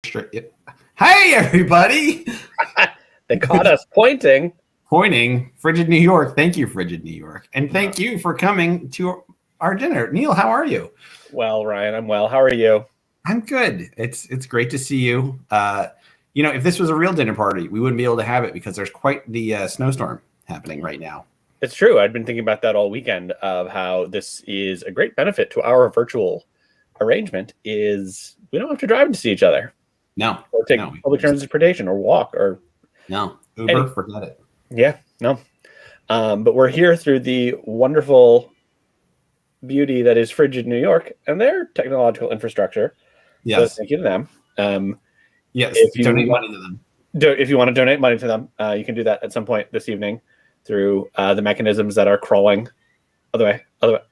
Hey, everybody! They caught us pointing. Pointing. Frigid New York. Thank you, Frigid New York. And thank you for coming to our dinner. Neil, how are you? Well, Ryan, I'm well. How are you? I'm good. It's great to see you. If this was a real dinner party, we wouldn't be able to have it because there's quite the snowstorm happening right now. It's true. I've been thinking about that all weekend of how this is a great benefit to our virtual arrangement is we don't have to drive to see each other. No. Or take public transportation or walk or Uber, forget it. Yeah, no. But we're here through the wonderful beauty that is Frigid New York and their technological infrastructure. Yes. So thank you to them. Yes, donate money to them. If you want to donate money to them, you can do that at some point this evening through the mechanisms that are crawling. Other way.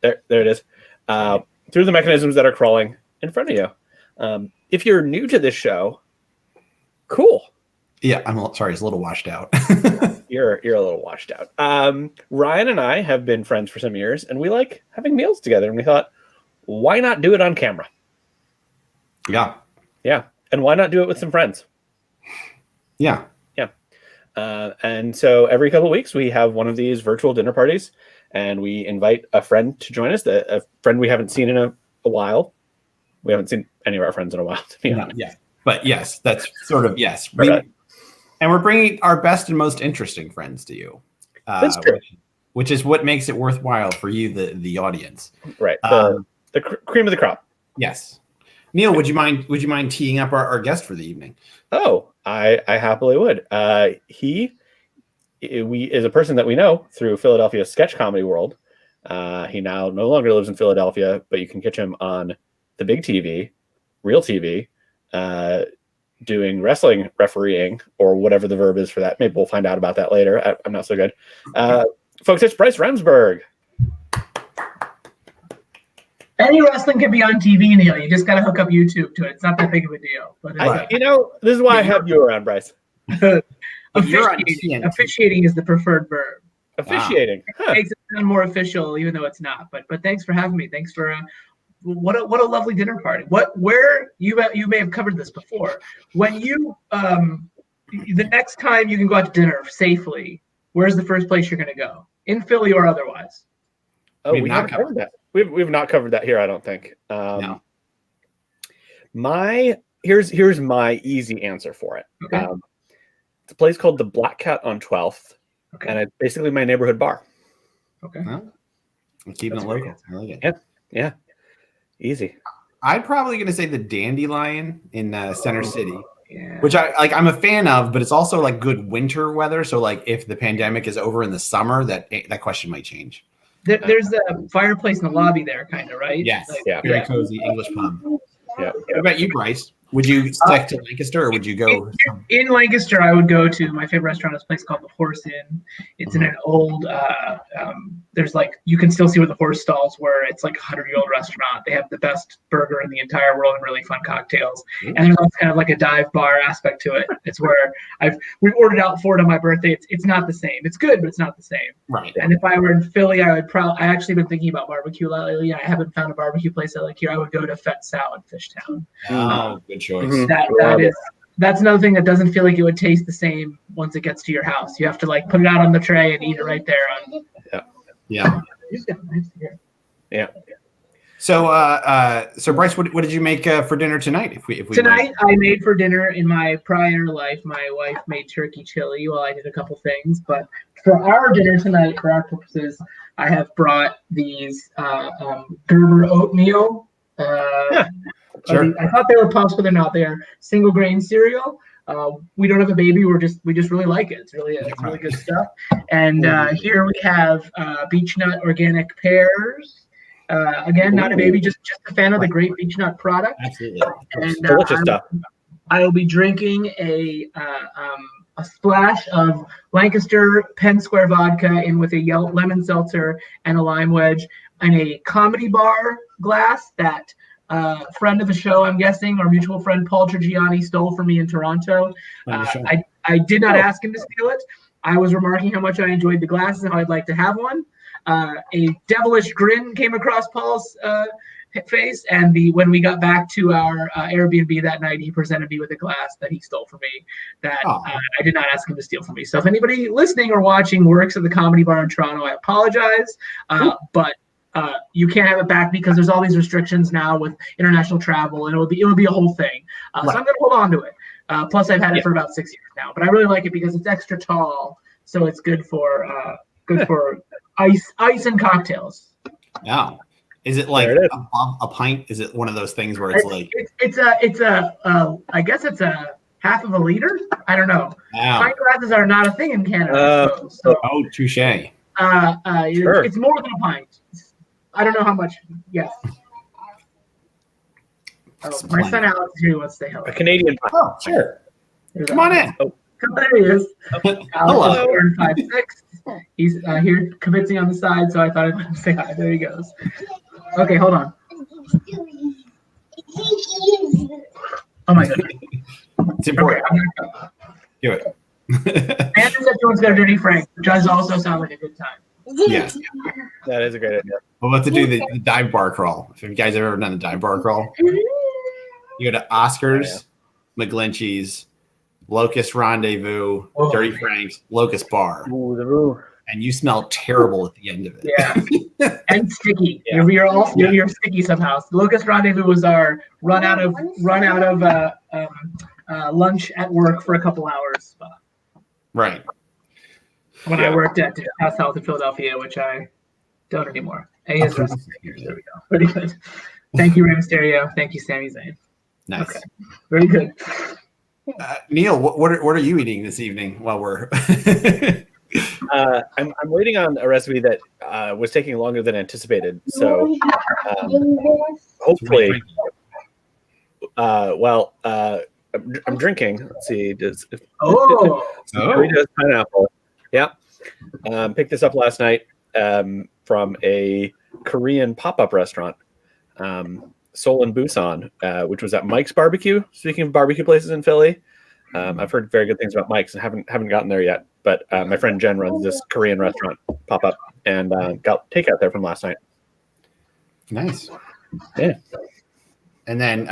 There it is. Through the mechanisms that are crawling in front of you. If you're new to this show, cool. Yeah, sorry, it's a little washed out. You're a little washed out. Ryan and I have been friends for some years, and we like having meals together. And we thought, why not do it on camera? Yeah. And why not do it with some friends? Yeah. And so every couple of weeks, we have one of these virtual dinner parties, and we invite a friend to join us, a friend we haven't seen in a while. We haven't seen any of our friends in a while, to be honest. Yeah. But yes, that's sort of, yes. And we're bringing our best and most interesting friends to you. That's true. Which is what makes it worthwhile for you, the audience. Right. The cream of the crop. Yes. Neil, would you mind teeing up our guest for the evening? Oh, I happily would. He is a person that we know through Philadelphia's sketch comedy world. He now no longer lives in Philadelphia, but you can catch him on the big TV, real TV, doing wrestling refereeing or whatever the verb is for that. Maybe we'll find out about that later. I'm not so good. Folks, it's Bryce Remsburg. Any wrestling can be on TV, Neil. You just got to hook up YouTube to it. It's not that big of a deal. But this is why I have you around, Bryce. Officiating is the preferred verb. Officiating. Wow. Makes it sound more official, even though it's not. But thanks for having me. Thanks for what a lovely dinner party. Where you may have covered this before. When you the next time you can go out to dinner safely, where's the first place you're going to go? In Philly or otherwise? Oh, we haven't covered that. We've not covered that here, I don't think. No. Here's my easy answer for it. Okay. It's a place called the Black Cat on 12th, Okay. and it's basically my neighborhood bar. Okay. Well, I'm keeping it local. I like it. Yeah. Easy. I'm probably going to say the Dandelion in Center City. Yeah. Which I'm a fan of, but it's also like good winter weather. So like if the pandemic is over in the summer, that question might change. There's a fireplace in the lobby there, kind of, right? Yes. Yeah. Very cozy English pub. Yeah. What about you, Bryce? Would you stick to Lancaster or would you go? In Lancaster, I would go to my favorite restaurant. Is a place called the Horse Inn. It's in an old. There's you can still see where the horse stalls were. It's like a 100-year-old restaurant. They have the best burger in the entire world and really fun cocktails. And there's also kind of like a dive bar aspect to it. It's where we ordered out for it on my birthday. It's not the same. It's good, but it's not the same. Right. And if I were in Philly, I actually been thinking about barbecue lately. I haven't found a barbecue place I like here. I would go to Fett Salad Fishtown. Oh, good choice. That's another thing that doesn't feel like it would taste the same once it gets to your house. You have to put it out on the tray and eat it right there. Yeah. Yeah. So Bryce, what did you make for dinner tonight? If we Tonight, I made for dinner in my prior life. My wife made turkey chili while I did a couple things. But for our dinner tonight, for our purposes, I have brought these Gerber oatmeal. Sure. I thought they were puffs, but they're not. They're single grain cereal. We don't have a baby. We just really like it. It's really good stuff. And here we have beech nut organic pears. Again, not a baby, just a fan of the great beech nut product. Absolutely. And Delicious stuff. I will be drinking a splash of Lancaster Penn Square vodka in with a yellow lemon seltzer and a lime wedge and a comedy bar glass that friend of the show, I'm guessing, our mutual friend Paul Trigiani stole from me in Toronto. I did not ask him to steal it. I was remarking how much I enjoyed the glasses and how I'd like to have one. A devilish grin came across Paul's face. And when we got back to our Airbnb that night, he presented me with a glass that he stole from me that I did not ask him to steal from me. So if anybody listening or watching works at the Comedy Bar in Toronto, I apologize. But you can't have it back because there's all these restrictions now with international travel, and it would be a whole thing. So I'm going to hold on to it. Plus, I've had it for about 6 years now, but I really like it because it's extra tall, so it's good for ice and cocktails. Yeah. Is it like a pint? Is it one of those things where it's I guess it's a half of a liter. I don't know. Wow. Pint glasses are not a thing in Canada. Touche. Sure. It's more than a pint. I don't know how much. Yes. My son Alex here wants to say hello. A Canadian pint. Oh, sure. Come on in. Oh, there he is. Hello. Alex is 5'6". He's here convincing on the side, so I thought I'd let him say hi. There he goes. Okay, hold on. Oh my goodness. It's important. Okay, Do it. Andrew said she wants to go to Dirty Frank, which does also sound like a good time. Yes. That is a great idea. We'll have to do the dive bar crawl. If you guys have ever done the dive bar crawl, you go to Oscars, McGlinchey's, Locust Rendezvous, Dirty Frank's, Locust Bar. Ooh, and you smell terrible at the end of it. Yeah, and sticky. Yeah. You're sticky somehow. Locust Rendezvous was our run out of lunch at work for a couple hours. Right. When I worked at House Health in Philadelphia, which I don't anymore. There we go. Pretty good. Thank you, Ray Mysterio. Thank you, Sami Zayn. Nice. Okay. Very good. Neil, what are you eating this evening while we're I'm waiting on a recipe that was taking longer than anticipated. So hopefully, I'm drinking. Let's see. Doritos pineapple. Yeah. Picked this up last night from a Korean pop-up restaurant, Seoul and Busan, which was at Mike's Barbecue. Speaking of barbecue places in Philly, I've heard very good things about Mike's and haven't gotten there yet. But my friend Jen runs this Korean restaurant pop-up and got takeout there from last night. Nice. Yeah. And then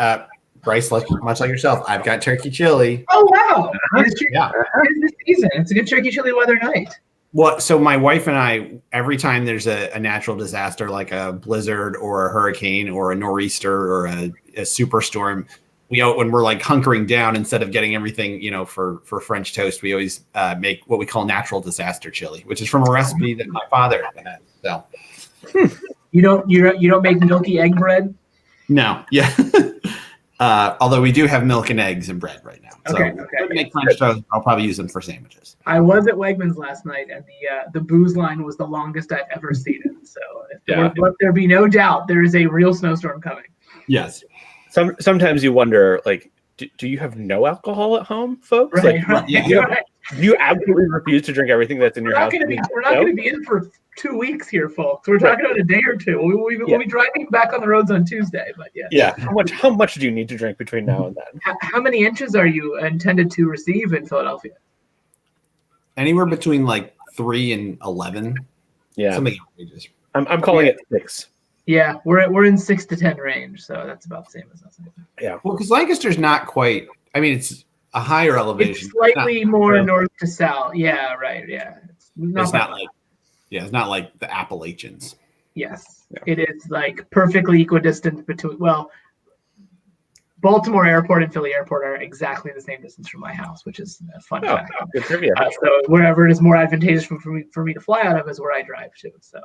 Bryce, much like yourself, I've got turkey chili. Oh wow! It's the season. It's a good turkey chili weather night. Well, so my wife and I, every time there's a natural disaster like a blizzard or a hurricane or a nor'easter or a superstorm, when we're like hunkering down, instead of getting everything, for French toast, we always make what we call natural disaster chili, which is from a recipe that my father had. So you don't make milky egg bread? No. Yeah. Although we do have milk and eggs and bread right now. So okay. Make French toast. I'll probably use them for sandwiches. I was at Wegmans last night, and the booze line was the longest I've ever seen it. So let there be no doubt, there is a real snowstorm coming. Yes. Sometimes you wonder, like, do you have no alcohol at home, folks? Right. You absolutely refuse to drink everything that's in your house. We're not going to be in for 2 weeks here, folks. We're talking about a day or two. We'll be driving back on the roads on Tuesday, but yeah. Yeah. How much do you need to drink between now and then? How many inches are you intended to receive in Philadelphia? Anywhere between like 3 and 11. Yeah. Something outrageous. I'm calling it 6. Yeah, we're in 6 to 10 range, so that's about the same as us. Yeah. Well, because Lancaster's not quite. I mean, it's a higher elevation. It's slightly more north to south. Yeah, right. Yeah, it's not like the Appalachians. Yes, it is like perfectly equidistant between. Well, Baltimore Airport and Philly Airport are exactly the same distance from my house, which is a fun fact. Good trivia. So wherever it is more advantageous for me to fly out of is where I drive to. So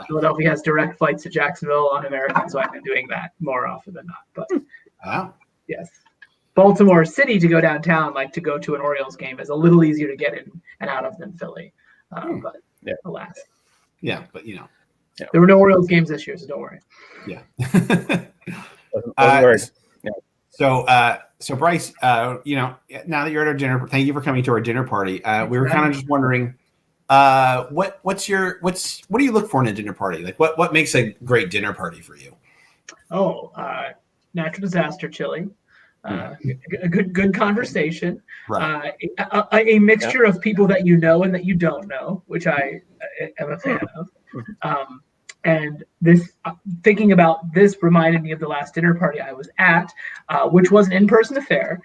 Philadelphia has direct flights to Jacksonville on American, so I've been doing that more often than not. But yes, Baltimore City to go downtown, like to go to an Orioles game, is a little easier to get in and out of than Philly. But alas. Yeah, but there were no Orioles games this year, so don't worry. Yeah. So Bryce, now that you're at our dinner, thank you for coming to our dinner party. We were kind of just wondering, what do you look for in a dinner party? Like what makes a great dinner party for you? Natural disaster chili, a good conversation, right. A mixture of people that you know and that you don't know, which I am a fan of. And this, thinking about this reminded me of the last dinner party I was at, which was an in-person affair.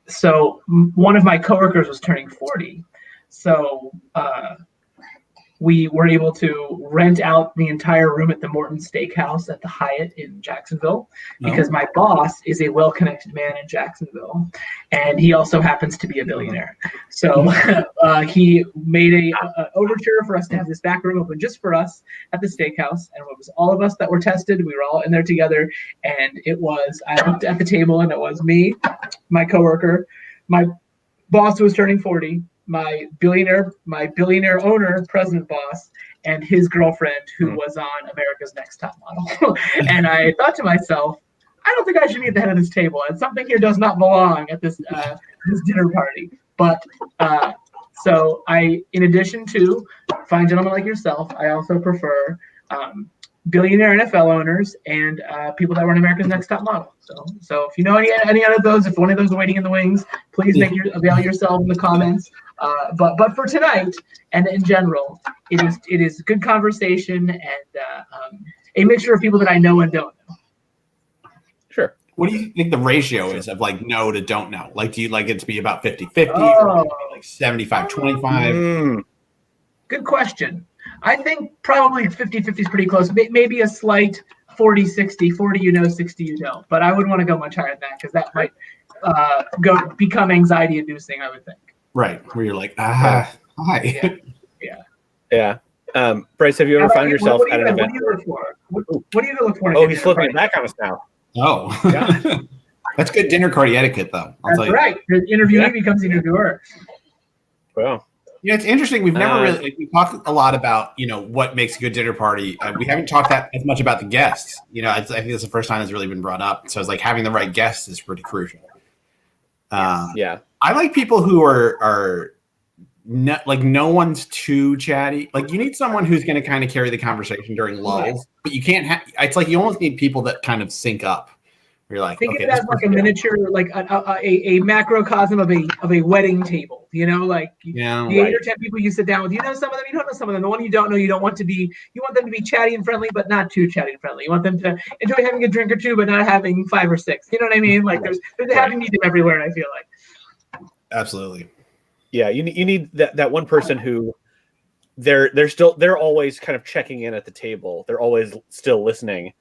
So one of my coworkers was turning 40. So we were able to rent out the entire room at the Morton Steakhouse at the Hyatt in Jacksonville, because my boss is a well-connected man in Jacksonville, and he also happens to be a billionaire. So he made a overture for us to have this back room open just for us at the steakhouse, and it was all of us that were tested. We were all in there together, and I looked at the table, and it was me, my coworker, my boss who was turning 40, my billionaire owner, president boss, and his girlfriend who was on America's Next Top Model. And I thought to myself, I don't think I should be at the head of this table, and something here does not belong at this dinner party. But so in addition to fine gentlemen like yourself, I also prefer billionaire NFL owners and people that run America's Next Top Model. So if you know any of those, if one of those is waiting in the wings, please avail yourself in the comments. But for tonight and in general, it is good conversation and a mixture of people that I know and don't know. Sure. What do you think the ratio is of like no to don't know? Like, do you like it to be about 50-50 or like 75-25? Good question. I think probably 50-50 is pretty close. Maybe a slight 40-60, 40 you know, 60 you don't. But I wouldn't want to go much higher than that, because that might become anxiety inducing, I would think. Right, where you're like, hi. Yeah. Bryce, have you ever found yourself at an event? What do you look for? What do you look for? Oh, he's flipping it back on us now. Oh, yeah. That's good dinner party etiquette, though. That's right. The interviewee becomes the interviewer. Well, yeah, it's interesting. We've never really we talked a lot about what makes a good dinner party. We haven't talked as much about the guests. I think that's the first time it's really been brought up. So it's like having the right guests is pretty crucial. Yeah. I like people who are not, like, no one's too chatty. Like, you need someone who's going to kind of carry the conversation during lulls, but you can't it's like you almost need people that kind of sync up. Where you're like, think of it as like a miniature, like a macrocosm of a wedding table. The 8 or 10 people you sit down with, you know some of them, you don't know some of them. The one you don't know, you want them to be chatty and friendly, but not too chatty and friendly. You want them to enjoy having a drink or two, but not having 5 or 6. You know what I mean? Like there's a happy medium everywhere, I feel like. Absolutely. Yeah, you need that one person who they're always kind of checking in at the table. They're always still listening,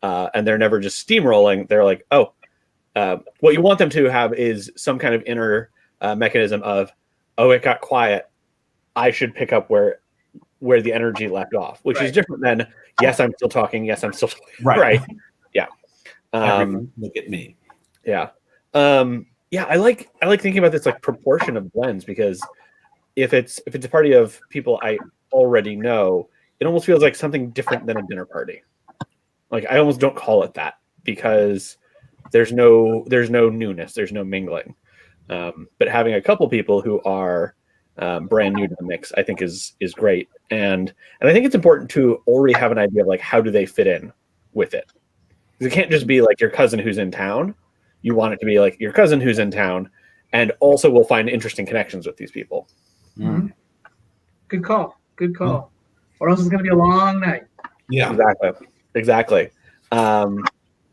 and they're never just steamrolling. They're like, what you want them to have is some kind of inner mechanism of, it got quiet, I should pick up where the energy left off, which is different than yes, I'm still talking. Yes, I'm still talking. Right. Yeah. Look at me. Yeah. Yeah, I like thinking about this like proportion of blends, because if it's a party of people I already know, it almost feels like something different than a dinner party. Like I almost don't call it that, because there's no newness, there's no mingling. But having a couple people who are brand new to the mix, I think is great, and I think it's important to already have an idea of like how do they fit in with it. Because it can't just be like your cousin who's in town. You want it to be like your cousin who's in town, and also will find interesting connections with these people. Mm-hmm. Good call. Or else it's going to be a long night. Yeah, exactly. I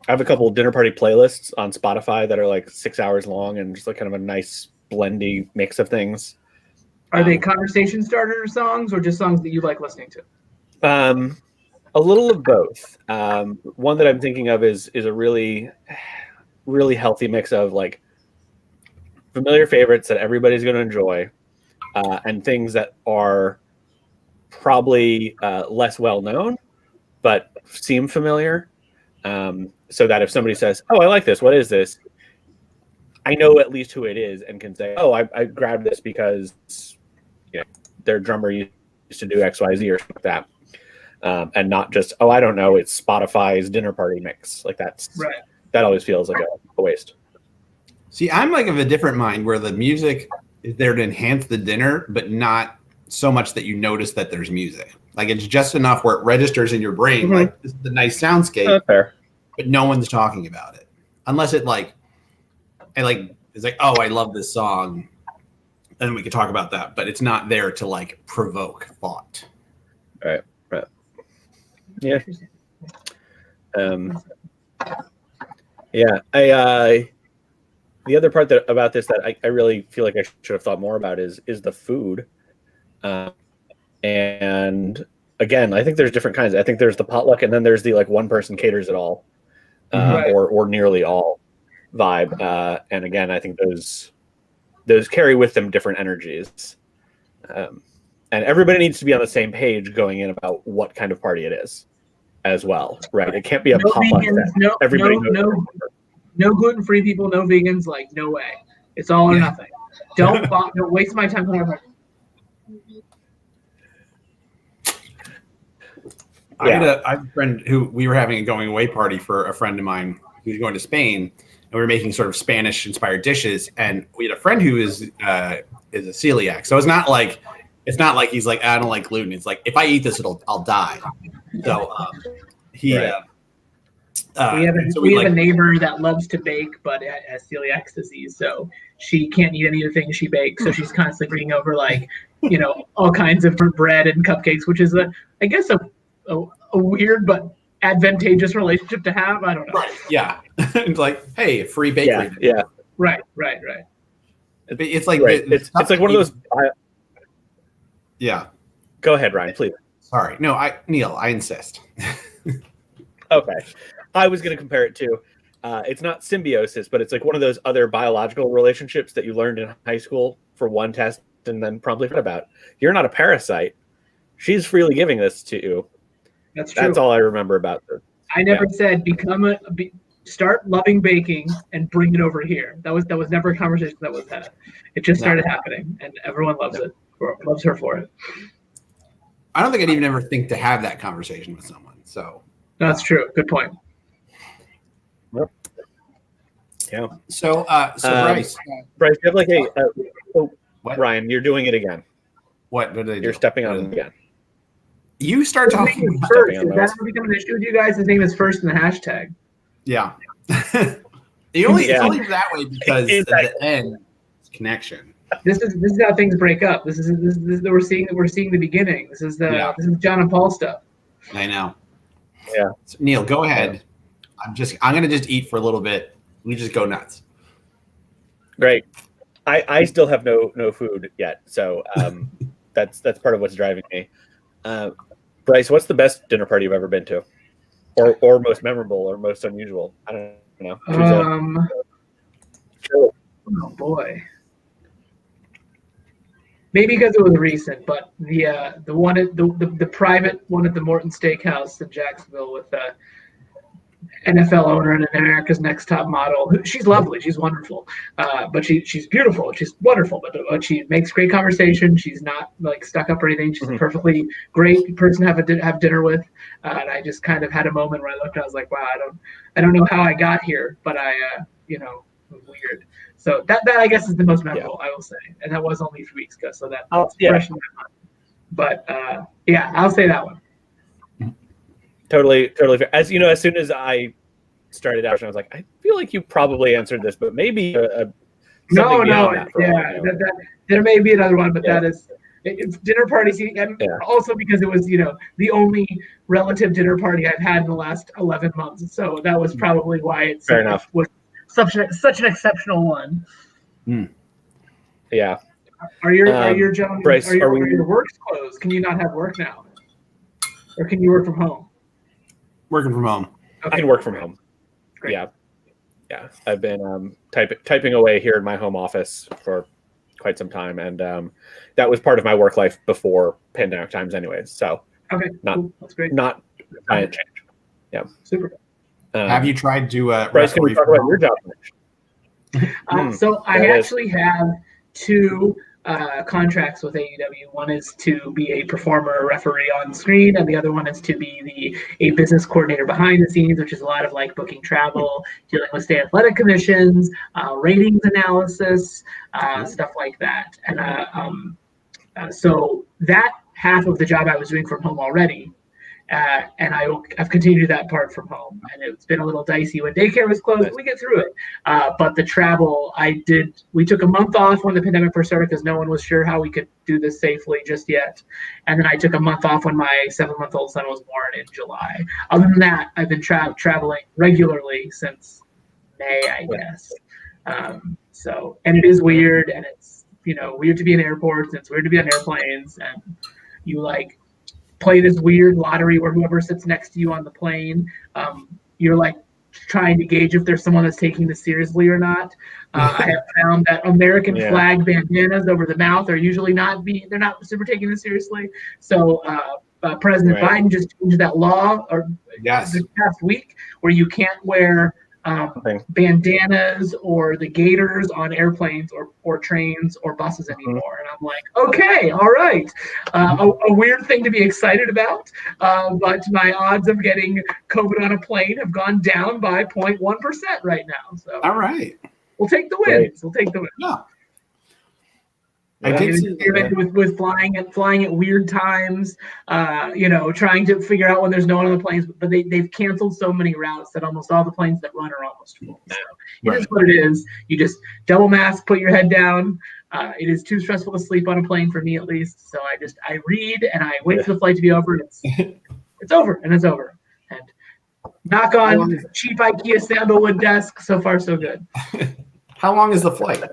have a couple of dinner party playlists on Spotify that are like 6 hours long and just like kind of a nice blendy mix of things. Are they conversation starter songs or just songs that you like listening to? A little of both. One that I'm thinking of is a really healthy mix of like familiar favorites that everybody's going to enjoy, and things that are probably less well known but seem familiar, so that if somebody says, I like this, what is this, I know at least who it is and can say, I grabbed this because their drummer used to do XYZ or something like that, and not just I don't know, it's Spotify's dinner party mix. Like that's right. That always feels like a waste. See, I'm like of a different mind where the music is there to enhance the dinner, but not so much that you notice that there's music. Like it's just enough where it registers in your brain, mm-hmm. like this is the nice soundscape, fair. But no one's talking about it. Unless it's like, I love this song. and we could talk about that. But it's not there to like provoke thought. Right. Yeah. Yeah. The other part about this that I really feel like I should have thought more about is the food. And again, I think there's different kinds. I think there's the potluck, and then there's the like one person caters it all, or nearly all vibe. And again, I think those carry with them different energies. And everybody needs to be on the same page going in about what kind of party it is as well, right? It can't be a potluck. No gluten-free people, no vegans, like no way. It's all or nothing. Don't waste my time. I had a friend who we were having a going away party for a friend of mine who was going to Spain, and we were making sort of Spanish inspired dishes. And we had a friend who is a celiac. So it's not like he's like, I don't like gluten. It's like, if I eat this, I'll die. So we have a neighbor that loves to bake, but has celiac disease. So she can't eat any of the things she bakes. So she's constantly bringing over like, all kinds of bread and cupcakes, which is I guess a weird but advantageous relationship to have. I don't know. Right. Yeah. It's like, hey, free bakery. Yeah. Right. It's like it's like one of those. Yeah. Go ahead, Ryan, please. Sorry. No, Neil, I insist. Okay. I was going to compare it to, it's not symbiosis, but it's like one of those other biological relationships that you learned in high school for one test and then promptly forgot about. You're not a parasite. She's freely giving this to you. That's true. That's all I remember about this. I never said start loving baking and bring it over here. That was never a conversation that was had. It just started happening, and everyone loves it. Loves her for it. I don't think I'd even ever think to have that conversation with someone. So that's true. Good point. Yep. Yeah. So Bryce, you have like Ryan, you're doing it again. What did I do? You're stepping on it again. You start talking first. Is that becoming an issue with you guys? His name is first in the hashtag. Yeah. It's only that way because at the end connection. This is how things break up. This is we're seeing the beginning. This is John and Paul stuff. I know. Yeah. So, Neil, go ahead. I'm gonna just eat for a little bit. We just go nuts. Great. I still have no food yet, so that's part of what's driving me. Bryce, what's the best dinner party you've ever been to, or most memorable, or most unusual? I don't know. Oh boy. Maybe because it was recent, but the one at the private one at the Morton Steakhouse in Jacksonville with the NFL owner and an America's Next Top Model. She's lovely. She's wonderful. But she's beautiful. She's wonderful. But she makes great conversation. She's not like stuck up or anything. She's a perfectly great person to have dinner with. And I just kind of had a moment where I looked and I was like, wow, I don't know how I got here, but it was weird. So that I guess is the most memorable, I will say. And that was only 3 weeks ago, so that's fresh in my mind. But I'll say that one. Totally fair. As you know, as soon as I started out, I was like, I feel like you probably answered this, but maybe no. There may be another one, but that is it's dinner parties, and also because it was the only relative dinner party I've had in the last 11 months. So that was probably why it was such an exceptional one. Yeah. Are your gentlemen? Bryce, are your works closed? Can you not have work now, or can you work from home? Working from home. Okay. I can work from home. Great. Yeah. I've been typing away here in my home office for quite some time, and that was part of my work life before pandemic times, anyways. So cool. That's great. Not giant change. Yeah, super. Have you tried to Bryce, can you talk about your job? So I actually have 2 contracts with AEW. One is to be a performer or referee on screen, and the other one is to be a business coordinator behind the scenes, which is a lot of like booking travel, dealing with state athletic commissions, ratings analysis, stuff like that. And so that half of the job I was doing from home already, And I've continued to do that part from home. And it's been a little dicey when daycare was closed, but we get through it. But the travel, we took a month off when the pandemic first started because no one was sure how we could do this safely just yet. And then I took a month off when my 7-month-old son was born in July. Other than that, I've been traveling regularly since May, I guess. And it is weird, and it's weird to be in airports, and it's weird to be on airplanes, and you like play this weird lottery where whoever sits next to you on the plane, you're like trying to gauge if there's someone that's taking this seriously or not. I have found that American flag bandanas over the mouth are usually they're not super taking this seriously. So President Biden just changed that law this past week where you can't wear bandanas or the gaiters on airplanes or trains or buses anymore. And I'm like, okay, all right. A weird thing to be excited about, but my odds of getting COVID on a plane have gone down by 0.1% right now. So all right. We'll take the wins. We'll take the wins. Yeah. I did experimented with flying at weird times, trying to figure out when there's no one on the planes. But they've canceled so many routes that almost all the planes that run are almost full. So it is what it is. You just double mask, put your head down. It is too stressful to sleep on a plane for me, at least. So I read and I wait for the flight to be over. It's over, and it's over. And knock on cheap IKEA sandalwood desk. So far, so good. How long is the flight?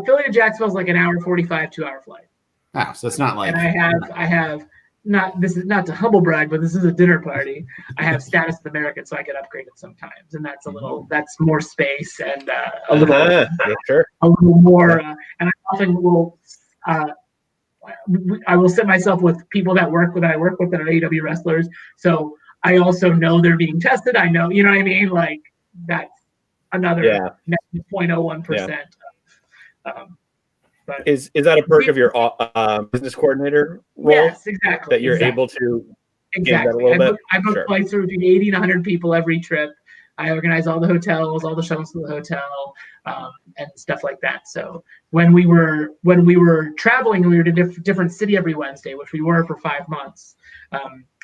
Philly to Jacksonville is like an hour 45, 2-hour flight. Oh, so it's not like. And I have not. This is not to humble brag, but this is a dinner party. I have status of American, so I get upgraded sometimes, and that's that's more space and a little more. And I often will. I will set myself with people that I work with that are AEW wrestlers, so I also know they're being tested. I know, you know what I mean, like that's another 0.01%. But is that a perk of your business coordinator role? Yes, exactly. That you're able to that a little bit? I book flights for between 80 and 100 people every trip. I organize all the hotels, all the shuttles to the hotel, and stuff like that. So when we were traveling and we were in a different city every Wednesday, which we were for 5 months,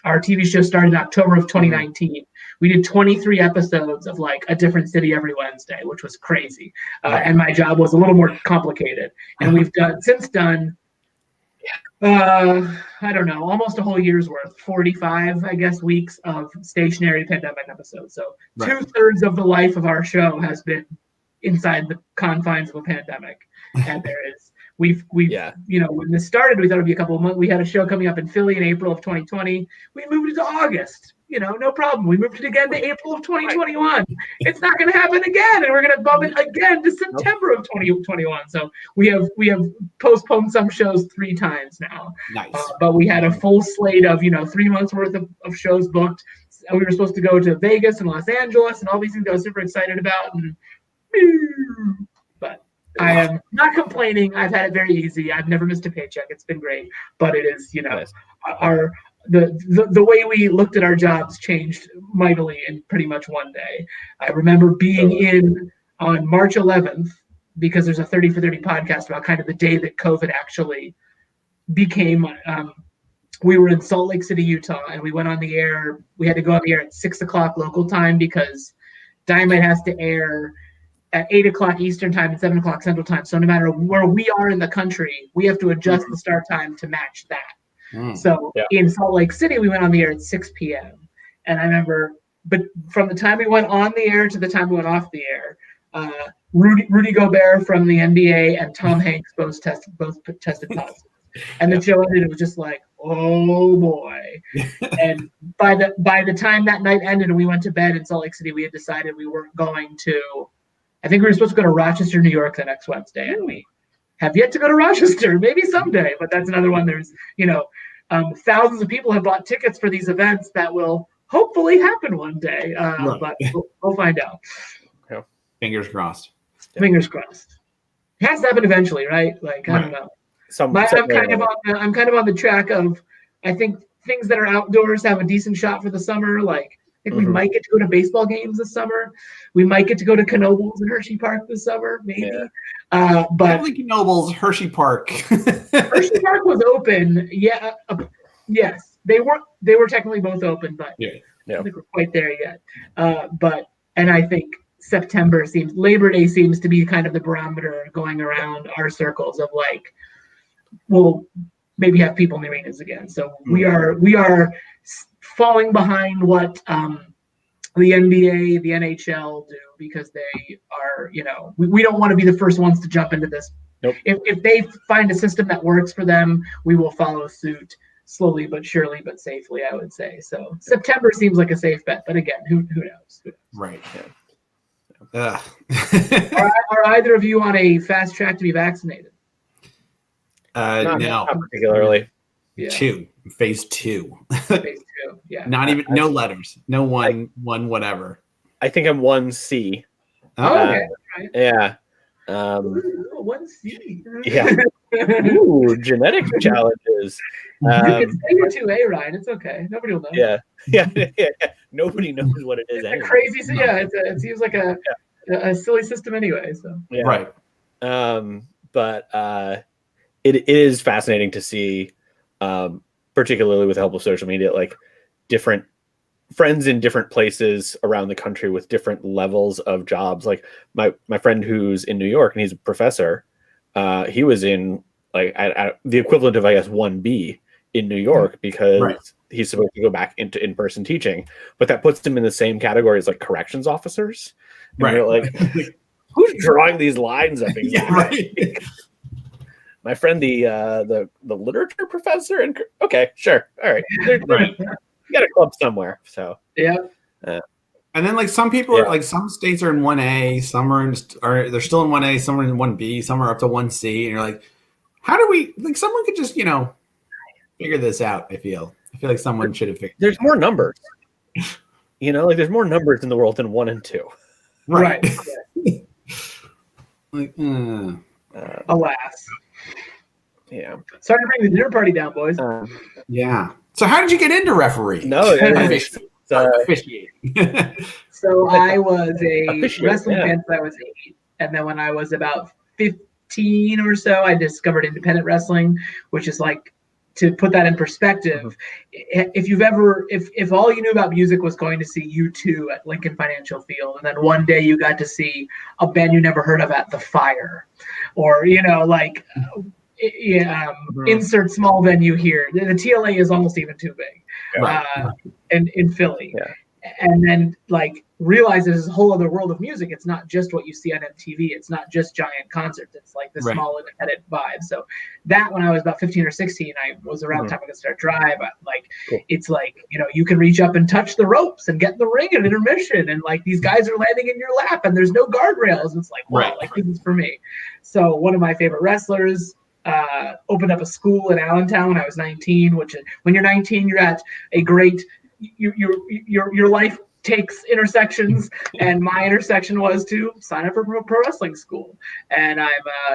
our TV show started in October of 2019. We did 23 episodes of like a different city every Wednesday, which was crazy. And my job was a little more complicated. And we've since done, I don't know, almost a whole year's worth, 45, I guess, weeks of stationary pandemic episodes. So 2/3 of the life of our show has been inside the confines of a pandemic. And we've when this started, we thought it'd be a couple of months. We had a show coming up in Philly in April of 2020. We moved it to August. No problem. We moved it again to April of 2021. It's not going to happen again, and we're going to bump it again to September of 2021. So we have postponed some shows 3 times now. Nice. But we had a full slate of 3 months worth of shows booked. We were supposed to go to Vegas and Los Angeles and all these things I was super excited about. But I am not complaining. I've had it very easy. I've never missed a paycheck. It's been great. But it is, nice. The way we looked at our jobs changed mightily in pretty much one day. I remember being in on March 11th, because there's a 30 for 30 podcast about kind of the day that COVID actually became. We were in Salt Lake City, Utah, and we went on the air. We had to go on the air at 6:00 local time because Dynamite has to air at 8:00 Eastern time and 7:00 Central time. So no matter where we are in the country, we have to adjust the start time to match that. So in Salt Lake City, we went on the air at 6 p.m. And I remember, but from the time we went on the air to the time we went off the air, Rudy Gobert from the NBA and Tom Hanks both tested positive. And the show ended, it was just like, oh boy. And by the time that night ended and we went to bed in Salt Lake City, we had decided we weren't going to. I think we were supposed to go to Rochester, New York the next Wednesday, and we have yet to go to Rochester. Maybe someday, but that's another one. There's, thousands of people have bought tickets for these events that will hopefully happen one day, but we'll find out. Yeah. Fingers crossed. Fingers crossed. It has to happen eventually, right? Like, I don't know. I'm kind of on the track of, I think things that are outdoors have a decent shot for the summer. Like, I think we might get to go to baseball games this summer. We might get to go to Knoebels in Hershey Park this summer, maybe. Yeah. But Knoebels, Hershey Park. Hershey Park was open. Yeah. Yes. they were technically both open, but Yeah. I don't think we're quite there yet. And I think Labor Day seems to be kind of the barometer going around our circles of like, we'll maybe have people in the arenas again. So we are falling behind what the NBA, the NHL do, because they are, we don't want to be the first ones to jump into this. Nope. If they find a system that works for them, we will follow suit slowly but surely, but safely, I would say. So September seems like a safe bet, but again, who knows? Right. Are either of you on a fast track to be vaccinated? No. Not particularly. Yeah. Phase 2. Phase 2. Yeah. Not even no letters. No one whatever. I think I'm 1C. Okay. Right. Yeah. 1C. Yeah. Ooh, genetic challenges. You can say you're 2A, Ryan. It's okay. Nobody will know. Yeah. Nobody knows what it is. It's a crazy. Yeah. It seems like a silly system anyway. So. Yeah. Right. But it is fascinating to see, particularly with the help of social media, like different friends in different places around the country with different levels of jobs. Like my friend who's in New York and he's a professor. He was in like at the equivalent of, I guess, 1B in New York because he's supposed to go back into in-person teaching, but that puts him in the same category as like corrections officers. And Right. you're like, who's drawing these lines up exactly? Yeah, right. My friend, the literature professor, and okay, sure, all right, Right. You got a club somewhere, so yeah. And then like some people are like, some states are in 1A, some are they're still in 1A, some are in 1B, some are up to 1C, and you're like, how do we, like, someone could just figure this out. I feel like someone should have figured. There's more numbers, like there's more numbers in the world than 1 and 2. Right. Like, alas. Yeah. Sorry to bring the dinner party down, boys. yeah. So how did you get into refereeing? No, officiating. So I was a Officiate, wrestling fan since I was 8, and then when I was about 15 or so, I discovered independent wrestling, which is like, to put that in perspective, if all you knew about music was going to see U2 at Lincoln Financial Field, and then one day you got to see a band you never heard of at The Fire, or insert small venue here. The TLA is almost even too big, and in Philly. Yeah. And then like realize there's a whole other world of music. It's not just what you see on MTV. It's not just giant concerts. It's like the small independent vibe. So that when I was about 15 or 16, I was around the time I could start drive. It's like, you can reach up and touch the ropes and get in the ring at intermission. And like these guys are landing in your lap and there's no guardrails. It's like, wow, like this is for me. So one of my favorite wrestlers opened up a school in Allentown when I was 19, which is, when you're 19, you're at a great, your life takes intersections, and my intersection was to sign up for pro wrestling school. And I'm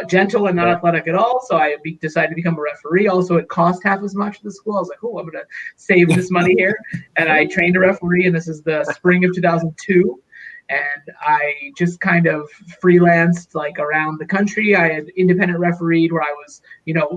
gentle and not athletic at all, so I decided to become a referee. Also, it cost half as much at the school. I was like, oh, I'm going to save this money here. And I trained a referee, and this is the spring of 2002. And I just kind of freelanced like around the country. I had independent refereed where I was,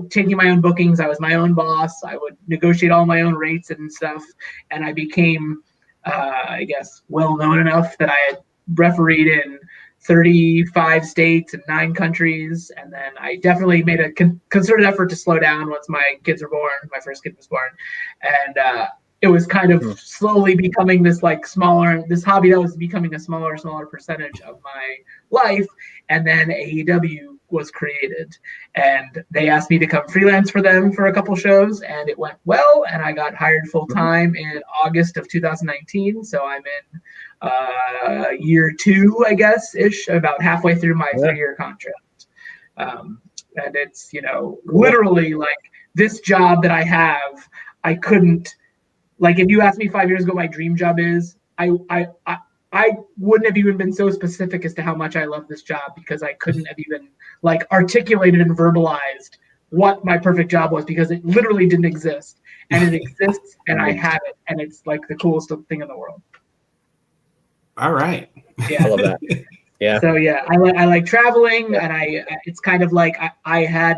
taking my own bookings. I was my own boss. I would negotiate all my own rates and stuff. And I became, I guess, well known enough that I had refereed in 35 states and 9 countries. And then I definitely made a concerted effort to slow down once my kids were born. My first kid was born. And it was kind of slowly becoming this hobby that was becoming a smaller percentage of my life. And then AEW was created, and they asked me to come freelance for them for a couple shows, and it went well. And I got hired full time in August of 2019. So I'm in year 2, I guess, ish, about halfway through my 3-year contract. And it's, literally like this job that I have, I couldn't, like, if you asked me 5 years ago, my dream job is, I wouldn't have even been so specific as to how much I love this job, because I couldn't have even like articulated and verbalized what my perfect job was, because it literally didn't exist, and it exists, and I have it, and it's like the coolest thing in the world. All right. Yeah. I love that. Yeah. So yeah, I like traveling, and it's kind of like I had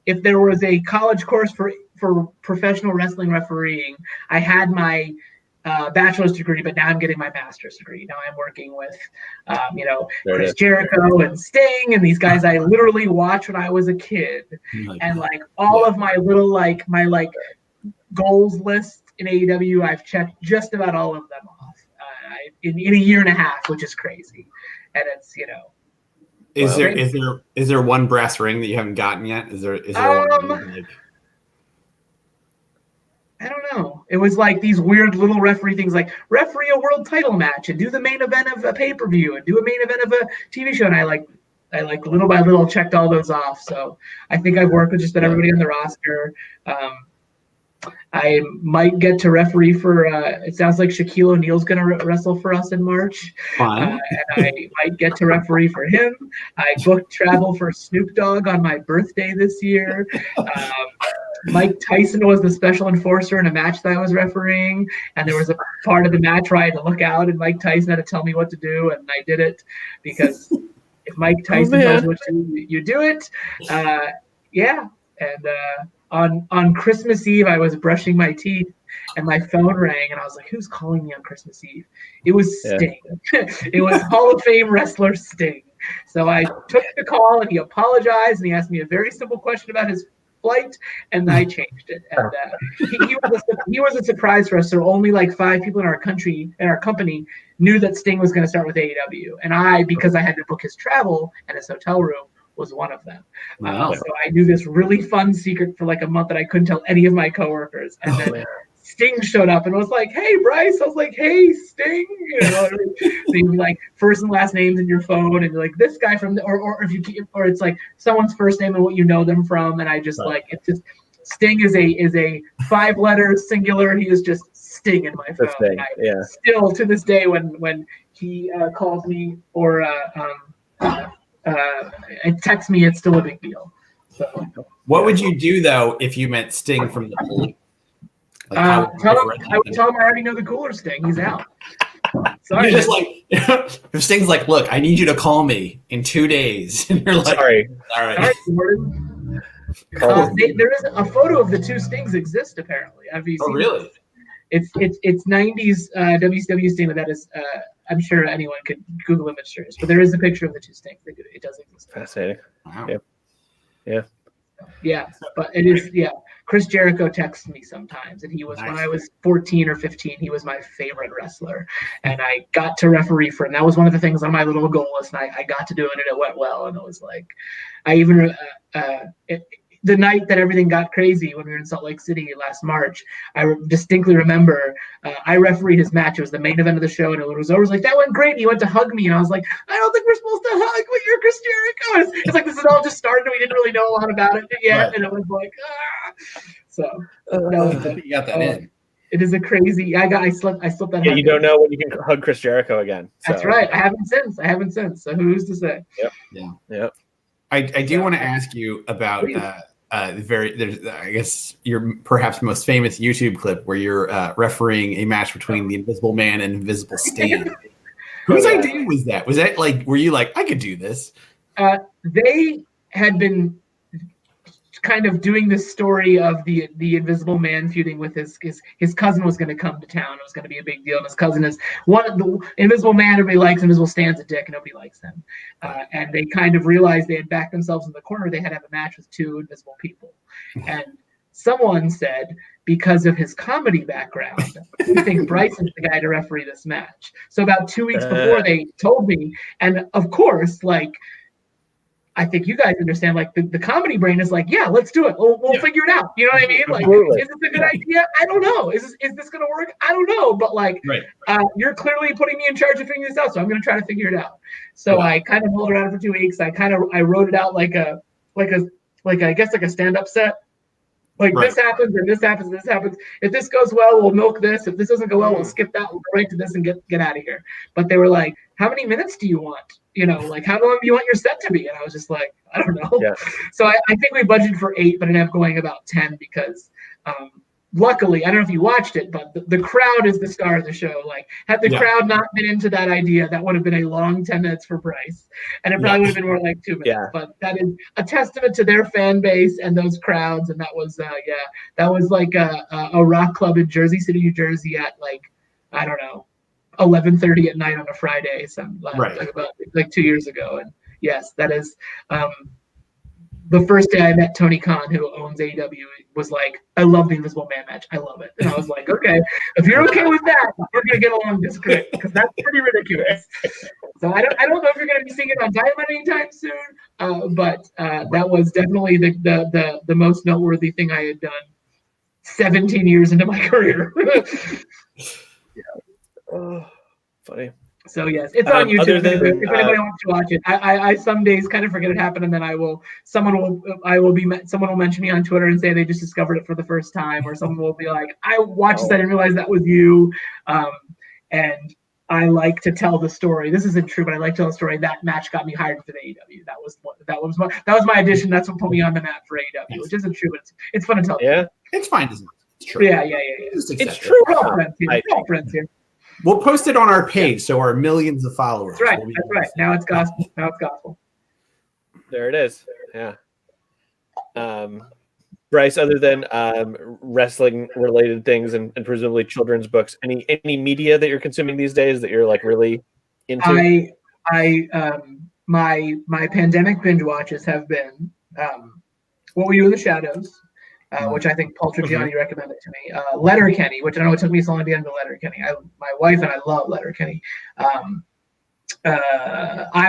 if there was a college course for for professional wrestling refereeing. I had my bachelor's degree, but now I'm getting my master's degree. Now I'm working with, Chris Jericho and Sting and these guys I literally watched when I was a kid. And like all of my little my goals list in AEW, I've checked just about all of them off in a year and a half, which is crazy. And it's Is there one brass ring that you haven't gotten yet? Is there one? I don't know. It was like these weird little referee things, like referee a world title match and do the main event of a pay-per-view and do a main event of a TV show. And I little by little checked all those off. So I think I've worked with just about everybody on the roster. I might get to referee for. It sounds like Shaquille O'Neal's going to wrestle for us in March, and I might get to referee for him. I booked travel for Snoop Dogg on my birthday this year. Mike Tyson was the special enforcer in a match that I was refereeing, and there was a part of the match where I had to look out, and Mike Tyson had to tell me what to do, and I did it because if Mike Tyson tells you what to do, you do it. And on Christmas Eve, I was brushing my teeth, and my phone rang, and I was like, "Who's calling me on Christmas Eve?" It was Sting. It was Hall of Fame wrestler Sting. So I took the call, and he apologized, and he asked me a very simple question about his flight, and I changed it. And he was a surprise for us. So only like 5 people in our company knew that Sting was going to start with AEW, and I, because I had to book his travel and his hotel room, was one of them. Wow. So I knew this really fun secret for like a month that I couldn't tell any of my coworkers. And then Sting showed up and was like, "Hey, Bryce." I was like, "Hey, Sting." So you'd be like first and last names in your phone, and you're like, "This guy from," or it's like someone's first name and what you know them from. And I just it's just Sting is a 5-letter singular. He is just Sting in my phone. Still to this day, when he calls me or and text me, it's still a big deal. So, what would you do though if you met Sting from the police? I would tell him I already know the cooler Sting. He's out. Sorry. You're just like, if Sting's like, "Look, I need you to call me in 2 days," and you're like, "Sorry, all right." There is a photo of the 2 Stings exist apparently. Have you seen? Oh, really? It's 90s WCW Sting, but that is I'm sure anyone could Google image search, but there is a picture of the 2 Stings. It does exist. Fascinating. Wow. Yep. Yeah, but it is. Yeah, Chris Jericho texts me sometimes, and he was when I was 14 or 15. He was my favorite wrestler, and I got to referee for him. That was one of the things on my little goal list, and I got to do it, and it went well. And it was like, I even the night that everything got crazy when we were in Salt Lake City last March, I distinctly remember I refereed his match. It was the main event of the show, and it was over. It was like, "That went great." And he went to hug me, and I was like, "I don't think we're supposed to hug, but you're Chris Jericho." It's like this is all just started, and we didn't really know a lot about it yet, and it was like, So you got that in. It is a crazy. I slipped that. Yeah, you don't know when you can hug Chris Jericho again. So. That's right. I haven't since. So who's to say? Yep. I do want to ask you about there's I guess your perhaps most famous YouTube clip where you're refereeing a match between the Invisible Man and Invisible Sting. Whose idea was that? Was that like, were you like, "I could do this"? They had been kind of doing this story of the Invisible Man feuding with his cousin was going to come to town. It was going to be a big deal. And his cousin is one of the Invisible Man. Everybody likes Invisible Stan's a dick, and nobody likes him. And they kind of realized they had backed themselves in the corner. They had to have a match with 2 invisible people. And someone said, because of his comedy background, we think Bryson's the guy to referee this match. So about 2 weeks before, they told me, and of course, like, I think you guys understand, like the comedy brain is like, "Yeah, let's do it. We'll figure it out." You know what I mean? Like, is this a good idea? I don't know. Is this going to work? I don't know. But like, you're clearly putting me in charge of figuring this out, so I'm going to try to figure it out. So I kind of mulled around for 2 weeks. I wrote it out like a stand-up set. Like this happens and this happens and this happens. If this goes well, we'll milk this. If this doesn't go well, we'll skip that. We'll go right to this and get out of here. But they were like, "How many minutes do you want? You know, like how long do you want your set to be?" And I was just like, "I don't know." Yeah. So I think we budgeted for 8, but ended up going about 10 because luckily, I don't know if you watched it, but the crowd is the star of the show. Like, had the crowd not been into that idea, that would have been a long 10 minutes for Bryce. And it probably would have been more like 2 minutes. Yeah. But that is a testament to their fan base and those crowds. And that was, that was like a rock club in Jersey City, New Jersey at like, I don't know, 11:30 at night on a Friday, like 2 years ago. And yes, that is the first day I met Tony Khan, who owns AEW, was like, I love the Invisible Man match. I love it. And I was like, okay, if you're okay with that, we're going to get along this quick, because that's pretty ridiculous. So I don't know if you're going to be seeing it on Diamond anytime soon, but that was definitely the most noteworthy thing I had done 17 years into my career. Oh, funny. So yes, it's on YouTube. If anybody wants to watch it, I some days kind of forget it happened, and then someone will mention me on Twitter and say they just discovered it for the first time, or someone will be like, I watched this, I didn't realize that was you. And I like to tell the story. This isn't true, but I like to tell the story. That match got me hired for the AEW. That was my audition. That's what put me on the map for AEW, which isn't true, but it's fun to tell. Yeah, it's fine. It's true. Yeah. It's true. We're all friends here. We'll post it on our page, so our millions of followers. That's right. Now it's gospel. There it is. Yeah. Bryce, other than wrestling-related things and presumably children's books, any media that you're consuming these days that you're like really into? My pandemic binge watches have been What We Do in the Shadows, which I think Paul Trigiani recommended to me. Letterkenny, which I know it took me so long to get into Letterkenny. My wife and I love Letterkenny. I